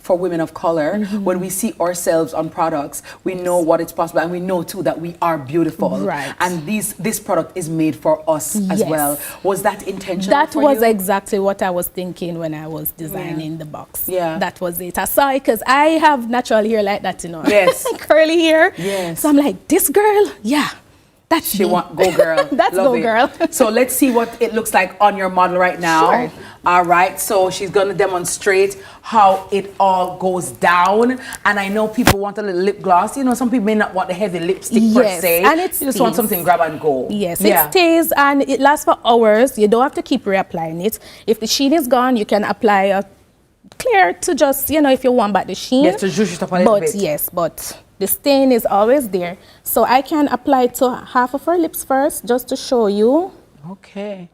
for women of color. When we see ourselves on products, we know what it's possible, and we know too that we are beautiful. Right. And this product is made for us as Yes. well. Was that intentional? That for was you? exactly what I was thinking when I was designing the box. Yeah. That was it. I saw it because I have natural hair like that, you know. Yes. Curly hair. Yes. So I'm like, this girl, yeah, that's She me. want Go Girl. That's Love Go it. Girl. So let's see what it looks like on your model right now. Sure. All right. So she's going to demonstrate how it all goes down. And I know people want a little lip gloss. You know, some people may not want the heavy lipstick per Yes, se. and it you just want stays. something grab and go. Yes, Yeah. it stays and it lasts for hours. You don't have to keep reapplying it. If the sheen is gone, you can apply a clear to just, you know, if you want back the sheen. Yes, to zhuzh it up a little bit. Yes, but the stain is always there. So I can apply it to half of her lips first just to show you. Okay.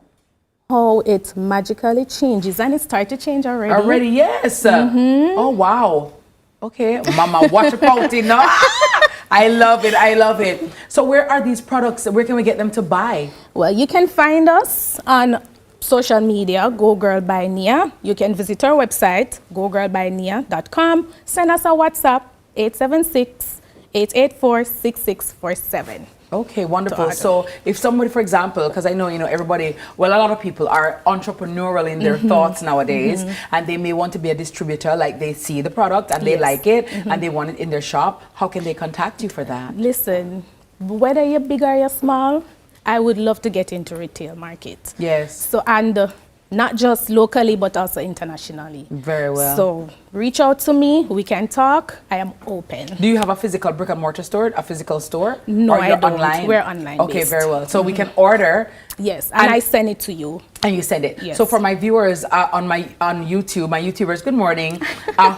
How it magically changes, and it started to change already. Already, yes. Oh, wow. Okay. Mama, watch your pouty now. I love it. I love it. So where are these products? Where can we get them to buy? Well, you can find us on social media, Go Girl by Nia. You can visit our website, gogirlbynia.com. Send us a WhatsApp, 876-884-6647. Okay, wonderful. So if somebody, for example, because I know, everybody, well, a lot of people are entrepreneurial in their thoughts nowadays, and they may want to be a distributor, like they see the product and they like it and they want it in their shop. How can they contact you for that? Listen, whether you're big or you're small, I would love to get into retail market. Yes. So, and not just locally, but also internationally. Very well. So reach out to me. We can talk. I am open. Do you have a physical brick and mortar store, a physical store? No, or I don't. Online? We're online. Okay, based. very well. So we can order. Yes, and I send it to you. And you send it. Yes. So for my viewers on YouTube, my YouTubers, good morning,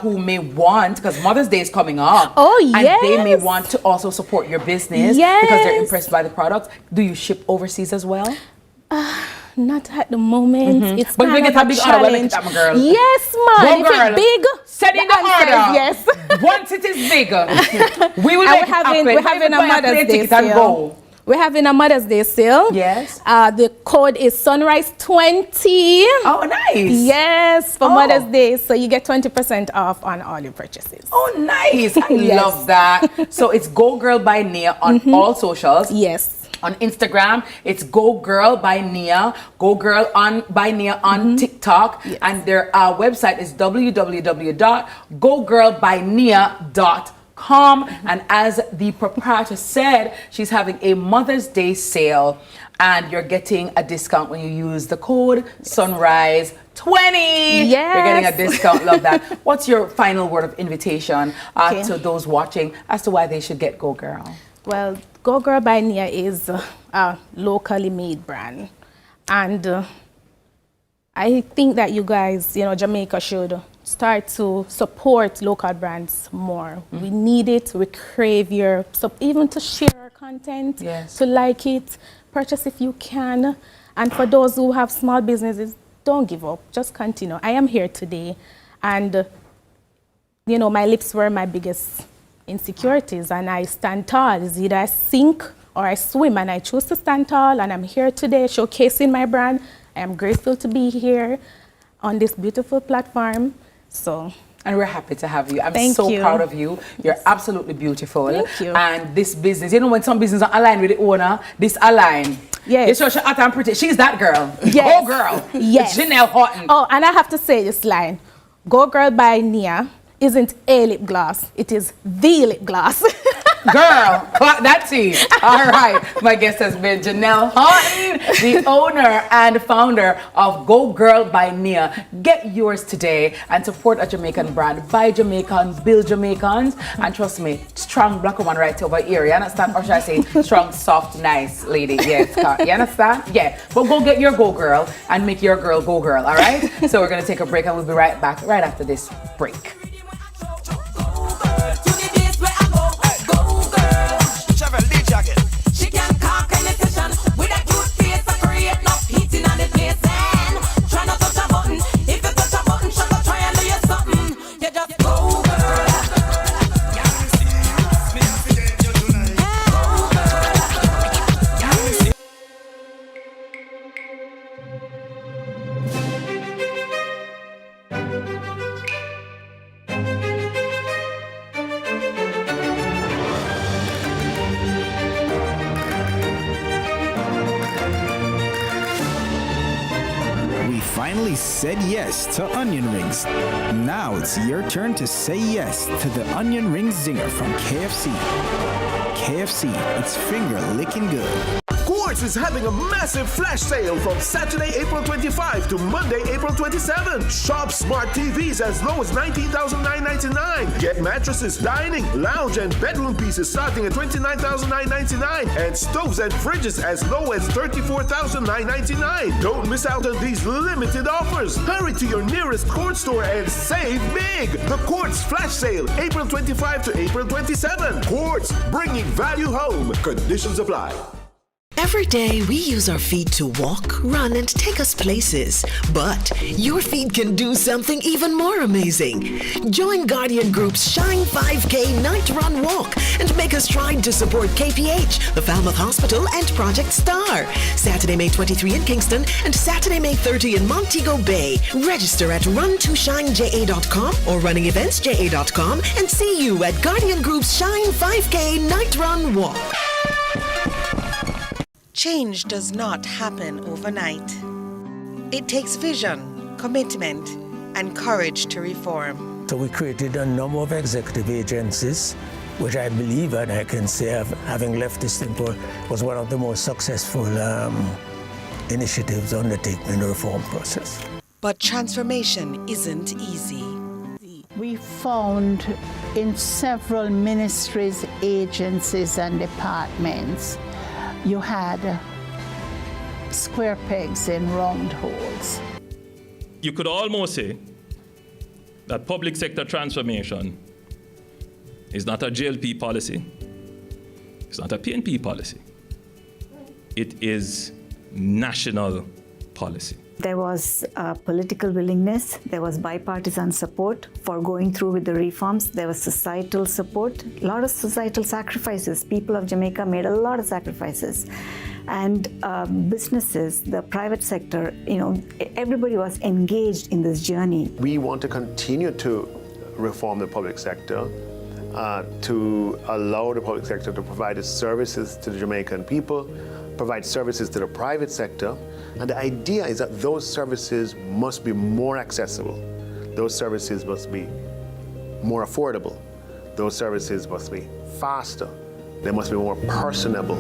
who may want, because Mother's Day is coming up. Oh, and yes. they may want to also support your business Yes. because they're impressed by the products. Do you ship overseas as well? Not at the moment. It's but if you kind get of a big a order, well, make challenge. it happen, girl. Yes, man. Go, If girl. it's big, send in the answer order. is yes. Once it is bigger, we will And make it happen. we're having a Mother's Day sale. We're having a Mother's Day sale. Yes. The code is Sunrise20. Oh, nice. Yes, for Mother's Day. So you get 20% off on all your purchases. Oh, nice. I Yes. love that. So it's Go Girl by Nia on all socials. Yes. On Instagram, it's Go Girl by Nia. Go Girl by Nia on TikTok. Yes. And their website is www.gogirlbynia.com. And as the proprietor said, she's having a Mother's Day sale. And you're getting a discount when you use the code Sunrise20. Yes. You're getting a discount. Love that. What's your final word of invitation to those watching as to why they should get Go Girl? Well, Go Girl by Nia is a locally made brand. And I think that you guys, Jamaica should start to support local brands more. We need it. We crave your, even to share our content, to like it, purchase if you can. And for those who have small businesses, don't give up. Just continue. I am here today. And, my lips were my biggest insecurities, and I stand tall. It's either I sink or I swim, and I choose to stand tall, and I'm here today showcasing my brand. I am grateful to be here on this beautiful platform. And we're happy to have you. I'm Thank so you. proud of you. You're absolutely beautiful. Thank you. And this business, when some business are aligned with the owner, this align. Yes. You show she's hot and pretty. She's that girl. Yes. Go Girl. Yes. Janelle Horton. Oh, and I have to say this line. Go Girl by Nia isn't a lip gloss. It is the lip gloss. Girl, clock that tea. All right. My guest has been Janelle Horton, the owner and founder of Go Girl by Nia. Get yours today and support a Jamaican brand. Buy Jamaicans, build Jamaicans. And trust me, strong black woman right over here. You understand? Or should I say strong, soft, nice lady? Yes. You understand? Yeah. But go get your Go Girl and make your girl Go Girl. All right? So we're going to take a break and we'll be right back right after this break. She can conquer any session with a cute face, so create no heating on the place. And try not to touch a button. If you touch a button, she'll go try and do you something. You just go, girl. We finally said yes to onion rings. Now it's your turn to say yes to the onion ring zinger from KFC. KFC, it's finger licking good. Quartz is having a massive flash sale from Saturday, April 25 to Monday, April 27. Shop smart TVs as low as $19,999. Get mattresses, dining, lounge, and bedroom pieces starting at $29,999. And stoves and fridges as low as $34,999. Don't miss out on these limited offers. Hurry to your nearest Quartz store and save big. The Quartz flash sale, April 25 to April 27. Quartz, bringing value home. Conditions apply. Every day we use our feet to walk, run, and take us places. But your feet can do something even more amazing. Join Guardian Group's Shine 5K Night Run Walk and make a stride to support KPH, the Falmouth Hospital, and Project Star. Saturday, May 23 in Kingston and Saturday, May 30 in Montego Bay. Register at run2shineja.com or runningeventsja.com and see you at Guardian Group's Shine 5K Night Run Walk. Change does not happen overnight. It takes vision, commitment, and courage to reform. So we created a number of executive agencies, which I believe, and I can say, having left this thing, was one of the most successful initiatives undertaken in the reform process. But transformation isn't easy. We found in several ministries, agencies, and departments, you had square pegs in round holes. You could almost say that public sector transformation is not a JLP policy, it's not a PNP policy. It is national policy. There was political willingness, there was bipartisan support for going through with the reforms, there was societal support, a lot of societal sacrifices. People of Jamaica made a lot of sacrifices. And businesses, the private sector, everybody was engaged in this journey. We want to continue to reform the public sector, to allow the public sector to provide its services to the Jamaican people, provide services to the private sector. And the idea is that those services must be more accessible. Those services must be more affordable. Those services must be faster. They must be more personable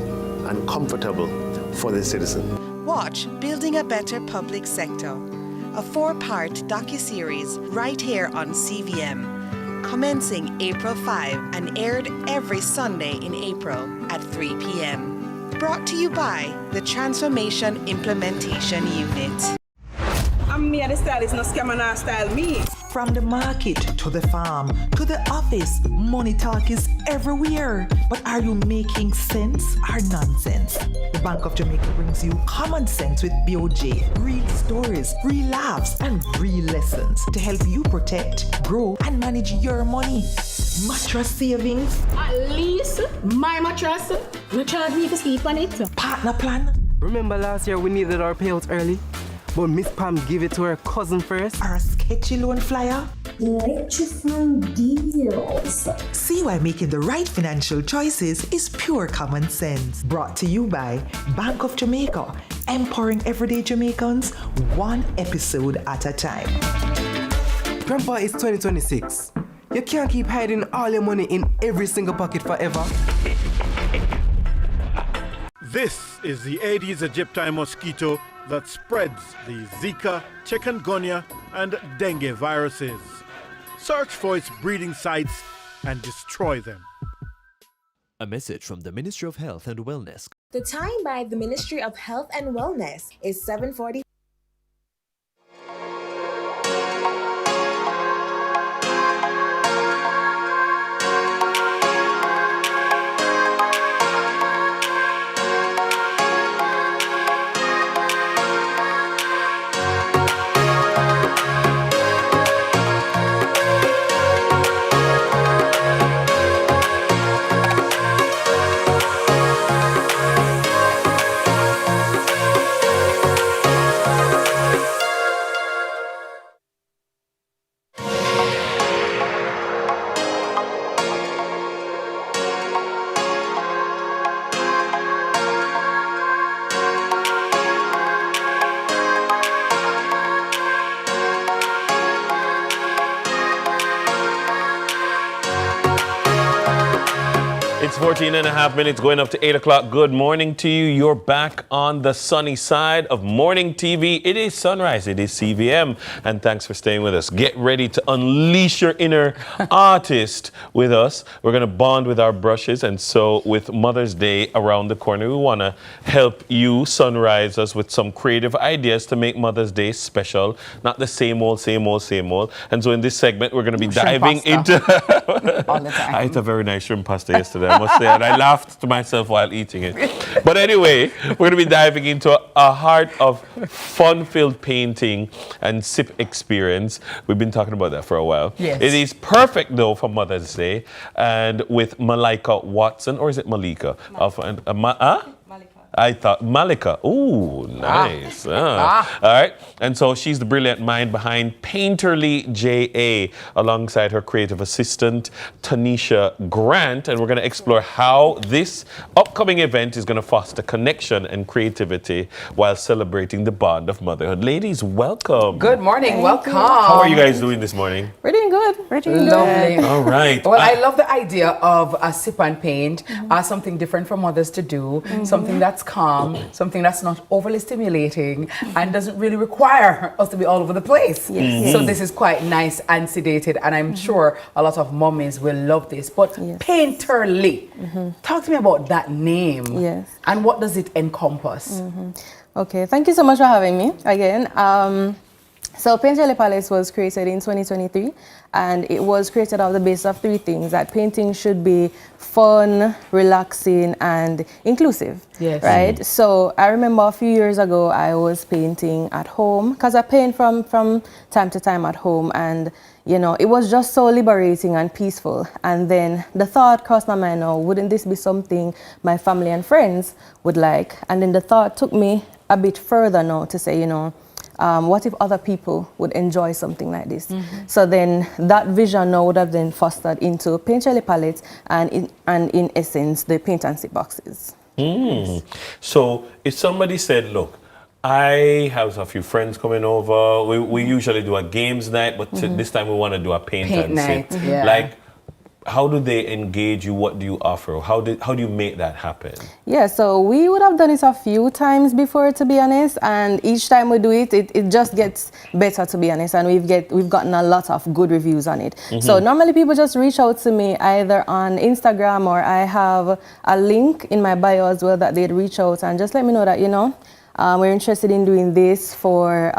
and comfortable for the citizen. Watch Building a Better Public Sector, a 4-part docuseries right here on CVM, commencing April 5 and aired every Sunday in April at 3 p.m. Brought to you by the Transformation Implementation Unit. I'm me the stylist, no scam and style me. From the market to the farm to the office, money talk is everywhere. But are you making sense or nonsense? The Bank of Jamaica brings you common sense with BOJ. Real stories, real laughs, and real lessons to help you protect, grow, and manage your money. Mattress savings. At least my mattress, no charge me to sleep on it. Partner plan. Remember last year we needed our payouts early? But Miss Pam gave it to her cousin first. Or a sketchy loan flyer. Electrifying deals. See why making the right financial choices is pure common sense. Brought to you by Bank of Jamaica, empowering everyday Jamaicans one episode at a time. Grandpa, it's 2026. You can't keep hiding all your money in every single pocket forever. This is the Aedes aegypti mosquito that spreads the Zika, chikungunya, and dengue viruses. Search for its breeding sites and destroy them. A message from the Ministry of Health and Wellness. The time by the Ministry of Health and Wellness is 7:40. It's 14 and a half minutes going up to 8 o'clock. Good morning to you. You're back on the sunny side of morning TV. It is sunrise. It is CVM. And thanks for staying with us. Get ready to unleash your inner artist with us. We're going to bond with our brushes. And so with Mother's Day around the corner, we want to help you sunrise us with some creative ideas to make Mother's Day special. Not the same old, same old, same old. And so in this segment, we're going to be diving into... All the time. I ate a very nice shrimp pasta yesterday, I must say, and I laughed to myself while eating it. But anyway, we're going to be diving into a heart of fun-filled painting and sip experience. We've been talking about that for a while. Yes. It is perfect, though, for Mother's Day. And with Malika Watson, or is it Malika? I thought Malika. Ooh, nice. All right. And so she's the brilliant mind behind Painterly J.A. alongside her creative assistant, Tanisha Grant. And we're going to explore how this upcoming event is going to foster connection and creativity while celebrating the bond of motherhood. Ladies, welcome. Good morning. Welcome. How are you guys doing this morning? We're doing good. We're doing Lovely. good. All right. Well, I love the idea of a sip and paint, something different for mothers to do, something that's that's calm, something that's not overly stimulating, and doesn't really require us to be all over the place. Yes. So this is quite nice and sedated, and I'm sure a lot of mummies will love this. But Painterly, talk to me about that name. Yes. And what does it encompass? Okay, thank you so much for having me again. So Painterly Palettes was created in 2023, and it was created on the basis of three things: that painting should be fun, relaxing, and inclusive. Yes. Right? So I remember a few years ago I was painting at home, because I paint from time to time at home, and you know, it was just so liberating and peaceful. And then the thought crossed my mind, oh, wouldn't this be something my family and friends would like? And then the thought took me a bit further now to say, you know, what if other people would enjoy something like this? So then that vision now would have then fostered into Painterly palettes and in essence, the paint and sip boxes. Yes. So if somebody said, look, I have a few friends coming over, we usually do a games night, but this time we want to do a paint and night, sip. yeah. Like, how do they engage you? What do you offer? How do you make that happen? Yeah, so we would have done it a few times before, to be honest, and each time we do it, it just gets better, to be honest, and we've gotten a lot of good reviews on it. So normally people just reach out to me either on Instagram, or I have a link in my bio as well that they'd reach out and just let me know that, you know, we're interested in doing this for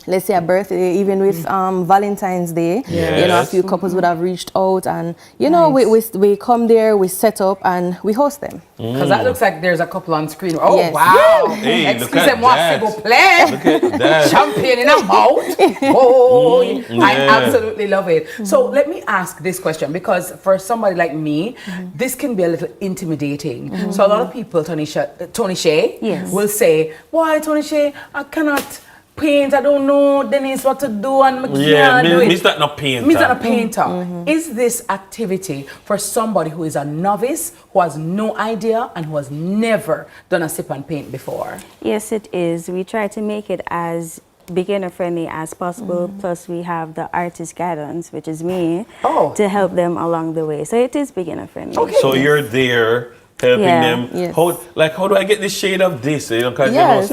let's say a birthday, even with Valentine's Day. Yes. You know, a few couples would have reached out, and you know, we come there, we set up, and we host them. Because that looks like there's a couple on screen. Oh, Yes. wow. Hey, Excusez-moi, s'il vous plaît. Look at that. Champagne in a mouth. Oh, I Yeah. absolutely love it. So let me ask this question, because for somebody like me, this can be a little intimidating. So a lot of people, Tony Shea, Yes. will say, why, Tony Shea, I cannot paint, I don't know, Denise, what to do, and I can't do it. Me's not no painter. Me's not a painter. Is this activity for somebody who is a novice, who has no idea, and who has never done a sip and paint before? Yes, it is. We try to make it as beginner friendly as possible. Plus we have the artist guidance, which is me, to help them along the way. So it is beginner friendly. So you're there helping them. Yes. How do I get this shade of this? You know, because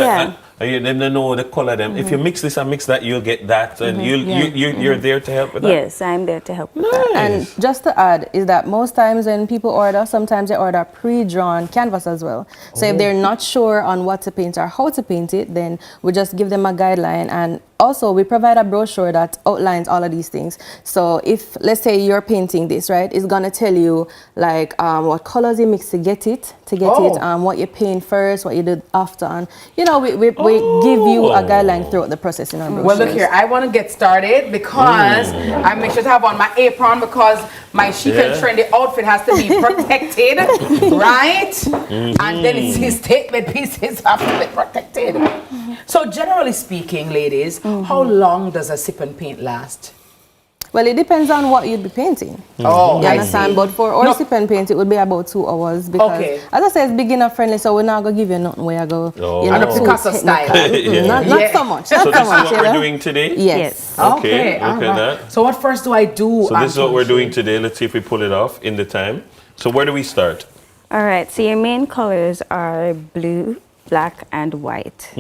then they know the color them. If you mix this and mix that, you'll get that, and you're there to help with that. Yes, I'm there to help with that. And just to add is that most times when people order, sometimes they order pre-drawn canvas as well. So if they're not sure on what to paint or how to paint it, then we just give them a guideline, and also we provide a brochure that outlines all of these things. So if, let's say you're painting this, right, it's gonna tell you like what colors you mix to get it, what you paint first, what you did after, and you know, we give you a guideline throughout the process in our brochures. Well, look here, I want to get started because I make sure to have on my apron, because my chic and trendy outfit has to be protected, right? And then it's his statement pieces have to be protected. So generally speaking, ladies, how long does a sip and paint last? Well, it depends on what you'd be painting. Oh, you I understand? see. But for our sip and paint, it would be about 2 hours, because, as I said, it's beginner friendly, so we're not going to give you nothing where I go. You know, Picasso style. Not so much. So this is what we're doing today? Yes. Okay, look at that. So what first do I do? So this is what we're doing today. Let's see if we pull it off in the time. So where do we start? All right, so your main colors are blue, black, and white.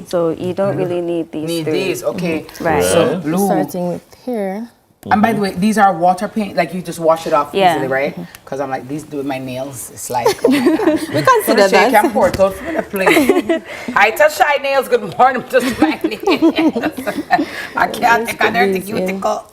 So you don't really need these three. Okay. Right. So blue. Starting with here. And by the way, these are water paint, like you just wash it off easily, right? Because I'm like, these do my nails. It's like, oh my God. We consider that. Can't pour it out for the plate. I touch shy nails. Good morning, just my nails. I can't take on their cuticle.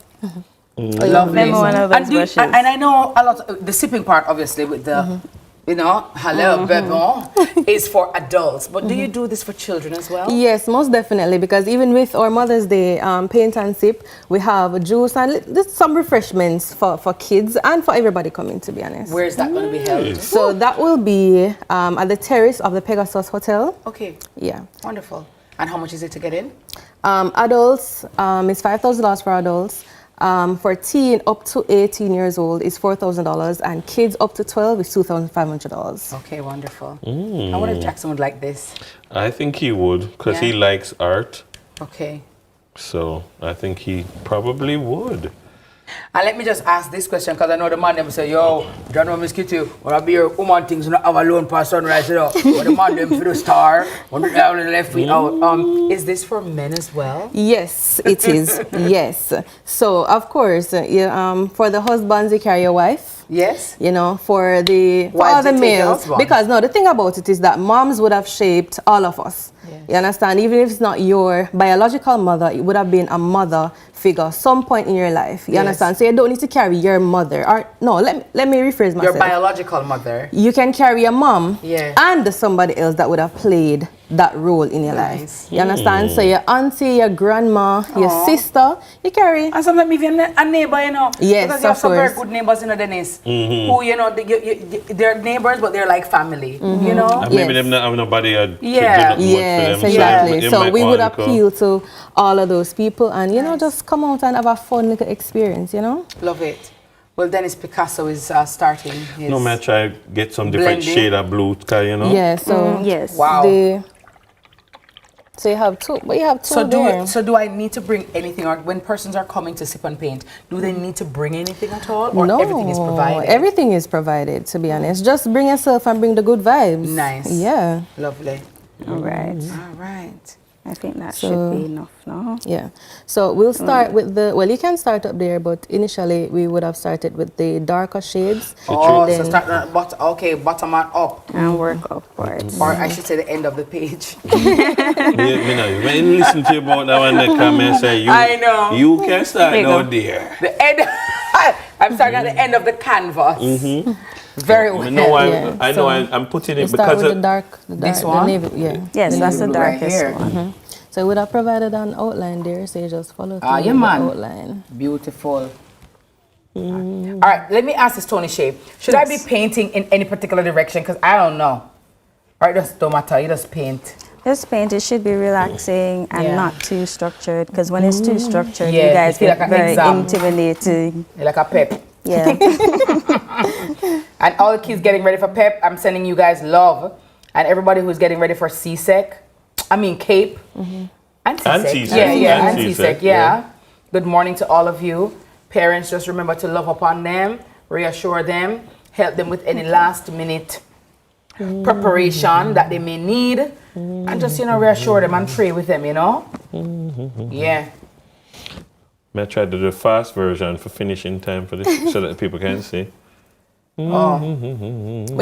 Lovely. And I know a lot of the sipping part, obviously, with the. You know, hello, bebon, is for adults. But do you do this for children as well? Yes, most definitely, because even with our Mother's Day paint and sip, we have juice and just some refreshments for kids and for everybody coming, to be honest. Where is that going to be held? So that will be at the terrace of the Pegasus Hotel. Okay. Yeah. Wonderful. And how much is it to get in? Adults, it's $5,000 for adults. For teen up to 18 years old is $4,000, and kids up to 12 is $2,500. Okay, wonderful. I wonder if Jackson would like this. I think he would, because he likes art. Okay. So I think he probably would. And let me just ask this question, because I know the man them say, yo, John Mosquito, when I be your woman things, you not have alone for sunrise, you know. When the man them for the star, when the left feet out. Is this for men as well? Yes, it is. Yes. So, of course, for the husbands, you carry your wife. Yes. You know, for all the males. Because, no, the thing about it is that moms would have shaped all of us. Yes. You understand? Even if it's not your biological mother, it would have been a mother figure some point in your life. You understand? So you don't need to carry your mother. Or no, let me rephrase myself. Your biological mother. You can carry a mom and somebody else that would have played that role in your life. You understand? So your auntie, your grandma, your sister, you carry. And sometimes even a neighbor, you know. Yes, because you have some very good neighbors, you know, Dennis. Who, you know, they're neighbors, but they're like family. You know? And maybe them not have nobody Yes, exactly. So we would appeal to all of those people and, you know, just come out and have a fun little experience, you know? Love it. Well, Dennis Picasso is starting his... No, man, try get some different shade of blue, you know? Yeah, so... Yes. Wow. So you have two, but you have two So do I need to bring anything, or when persons are coming to sip and paint, do they need to bring anything at all, or everything is provided? Everything is provided, to be honest. Just bring yourself and bring the good vibes. Nice. Yeah. Lovely. All right. All right. I think that should be enough now. Yeah. So we'll start with you can start up there, but initially we would have started with the darker shades. Oh, so start at bottom and up. And work upwards. Or I should say the end of the page. When you listen to you about that one, they come and say, I know. You can start out there. The end. I'm starting at the end of the canvas. Very well. I know I'm putting it because of this one. The navy, Yes, that's the darkest one. So we would have provided an outline there, so you just follow through the outline. Beautiful. All right, let me ask this, Tony Shea. Should I be painting in any particular direction? Because I don't know. All right, just don't matter. You just paint. Just paint. It should be relaxing and not too structured. Because when it's too structured, you guys get like very intimidating. Like a pep. Yeah. And all the kids getting ready for PEP, I'm sending you guys love. And everybody who's getting ready for CSEC, CAPE, and CSEC. CSEC, yeah. Good morning to all of you. Parents, just remember to love upon them, reassure them, help them with any last minute preparation that they may need. And just, reassure them and pray with them, Yeah. I tried to do the fast version for finishing time for this so that people can see. But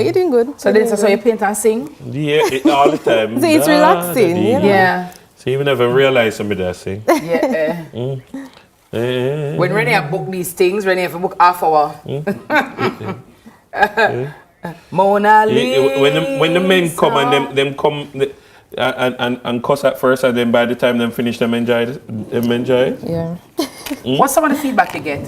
you're doing good. So this is how you paint and sing? Yeah, all the time. See, it's relaxing. Yeah. So you even never realize somebody that sing. Yeah. When Renee book these things, Renee have to book half hour. Mona Lisa. When the men come and them come and cuss at first, and then by the time them finish, them enjoy it. Yeah. What's some of the feedback you get?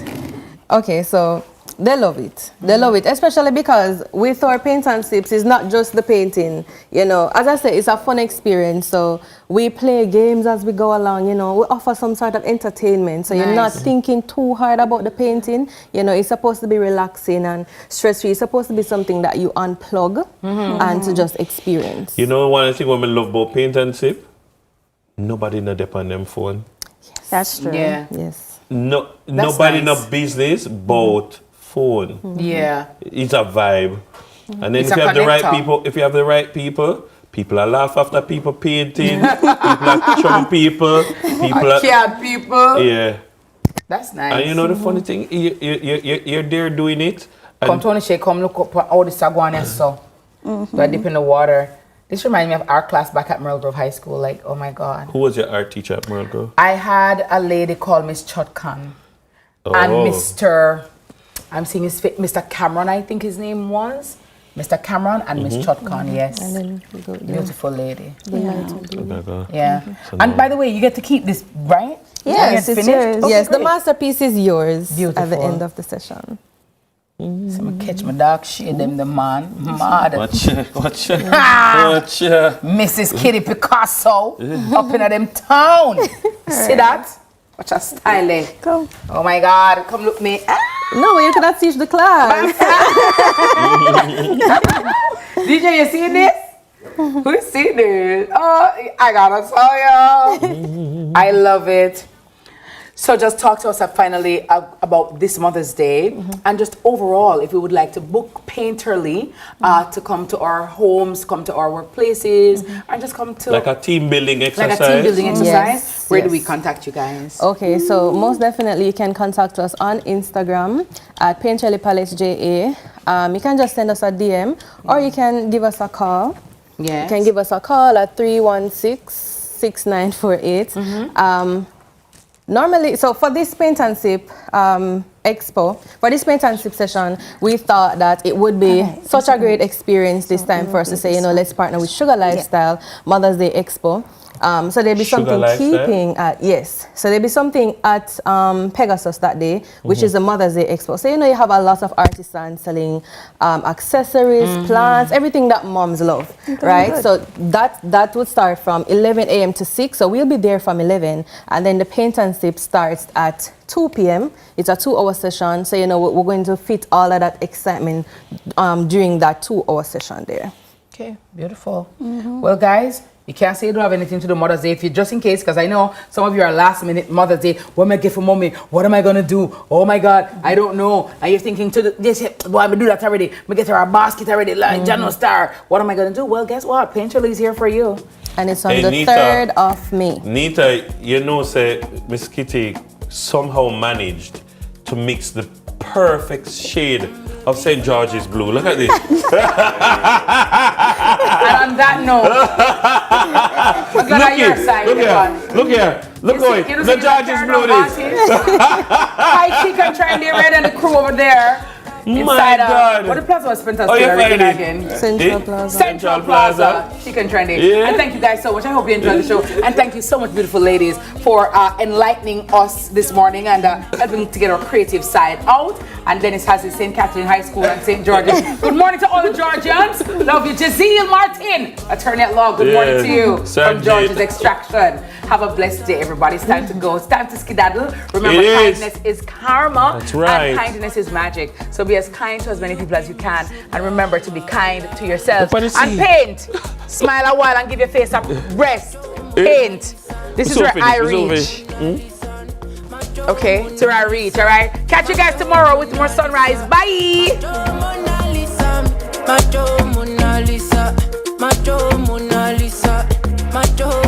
Okay, so they love it. They love it, especially because with our paint and sips, it's not just the painting. As I said, it's a fun experience. So we play games as we go along. We offer some sort of entertainment. So you're not thinking too hard about the painting. It's supposed to be relaxing and stress-free. It's supposed to be something that you unplug and to just experience. One thing what I love about paint and sip, nobody not depend on them phone. Yes. That's true. Yeah. Yes. No, nobody no business about phone. Yeah. It's a vibe. And then if you have the right people, people are laugh after people painting, people are chum people are cat people. Yeah. That's nice. And the funny thing, you're there doing it. Come Tony Shea, come look up all the saguana so. So I dip in the water. This reminds me of art class back at Merle Grove High School. Like, oh my God. Who was your art teacher at Merle Grove? I had a lady called Miss Chutkan. And Mr. I'm seeing his face, Mr. Cameron, I think his name was. Mr. Cameron and Miss Chutkan, yes. And then beautiful lady. Yeah. And by the way, you get to keep this, right? Yes, it's yours. Okay, yes, great. the masterpiece is yours Beautiful. At the end of the session. So I catch my dog, shade them the man. Mad. Watch Mrs. Kitty Picasso up in them town. See that? Watch her style. Go. Oh my God, come look me. No, you cannot teach the class. DJ, you see this? Who see this? Oh, I gotta tell you. I love it. So just talk to us finally about this Mother's Day and just overall, if we would like to book Painterly to come to our homes, come to our workplaces, and just come to... Like a team building exercise? Like a team building exercise. Yes, Where do we contact you guys? Okay, so most definitely you can contact us on Instagram at Painterly Palace JA. You can just send us a DM or you can give us a call. Yes. You can give us a call at 316-6948. Normally, so for this Paint and Sip expo, for this Paint and Sip session, we thought that it would be such a great experience this time for us to say, let's partner with Sugar Lifestyle Mother's Day Expo. So there'll be something keeping at, so there'll be something at Pegasus that day, which is the Mother's Day Expo. So you have a lot of artisans selling accessories, plants, everything that moms love, right? Good. So that would start from 11 a.m. to 6. So we'll be there from 11, and then the Paint and Sip starts at 2 p.m. It's a 2-hour session. So we're going to fit all of that excitement during that 2-hour session there. Okay, beautiful. Well, guys, you can't say you don't have anything to do Mother's Day if you, just in case, because I know some of you are last minute Mother's Day. What am I get for mommy? What am I going to do? Oh my God, I don't know. And you're thinking, well, I'm going to do that already. I'm get her a basket already, like Jano Star. What am I going to do? Well, guess what? Painterly is here for you. And it's on the 3rd of May. Nita, say Miss Kitty somehow managed to mix the perfect shade of St. George's blue. Look at this. And on that note, I'm glad on your side. Look here. Look going. The George's blue is. Hi, Chicken Trendy Red and the crew over there. My God. What the plaza was Spencer's again? Central Plaza. Chicken Trendy. Yeah. And thank you guys so much. I hope you enjoyed the show. And thank you so much, beautiful ladies, for enlightening us this morning and helping to get our creative side out. And Dennis has his St. Catherine High School and St. George's. Good morning to all the Georgians. Love you. Jazeel Martin, attorney at law. Good morning to you from George's Extraction. Have a blessed day, everybody. It's time to go. It's time to skedaddle. Remember, kindness is karma. That's right. And kindness is magic. So be as kind to as many people as you can. And remember to be kind to yourself. And paint. Smile a while and give your face a rest. Paint. This is where I reach. Okay, it's where I reach, all right? Catch you guys tomorrow with more Sunrise. Bye! Macho Mona Lisa, Macho Mona Lisa, Macho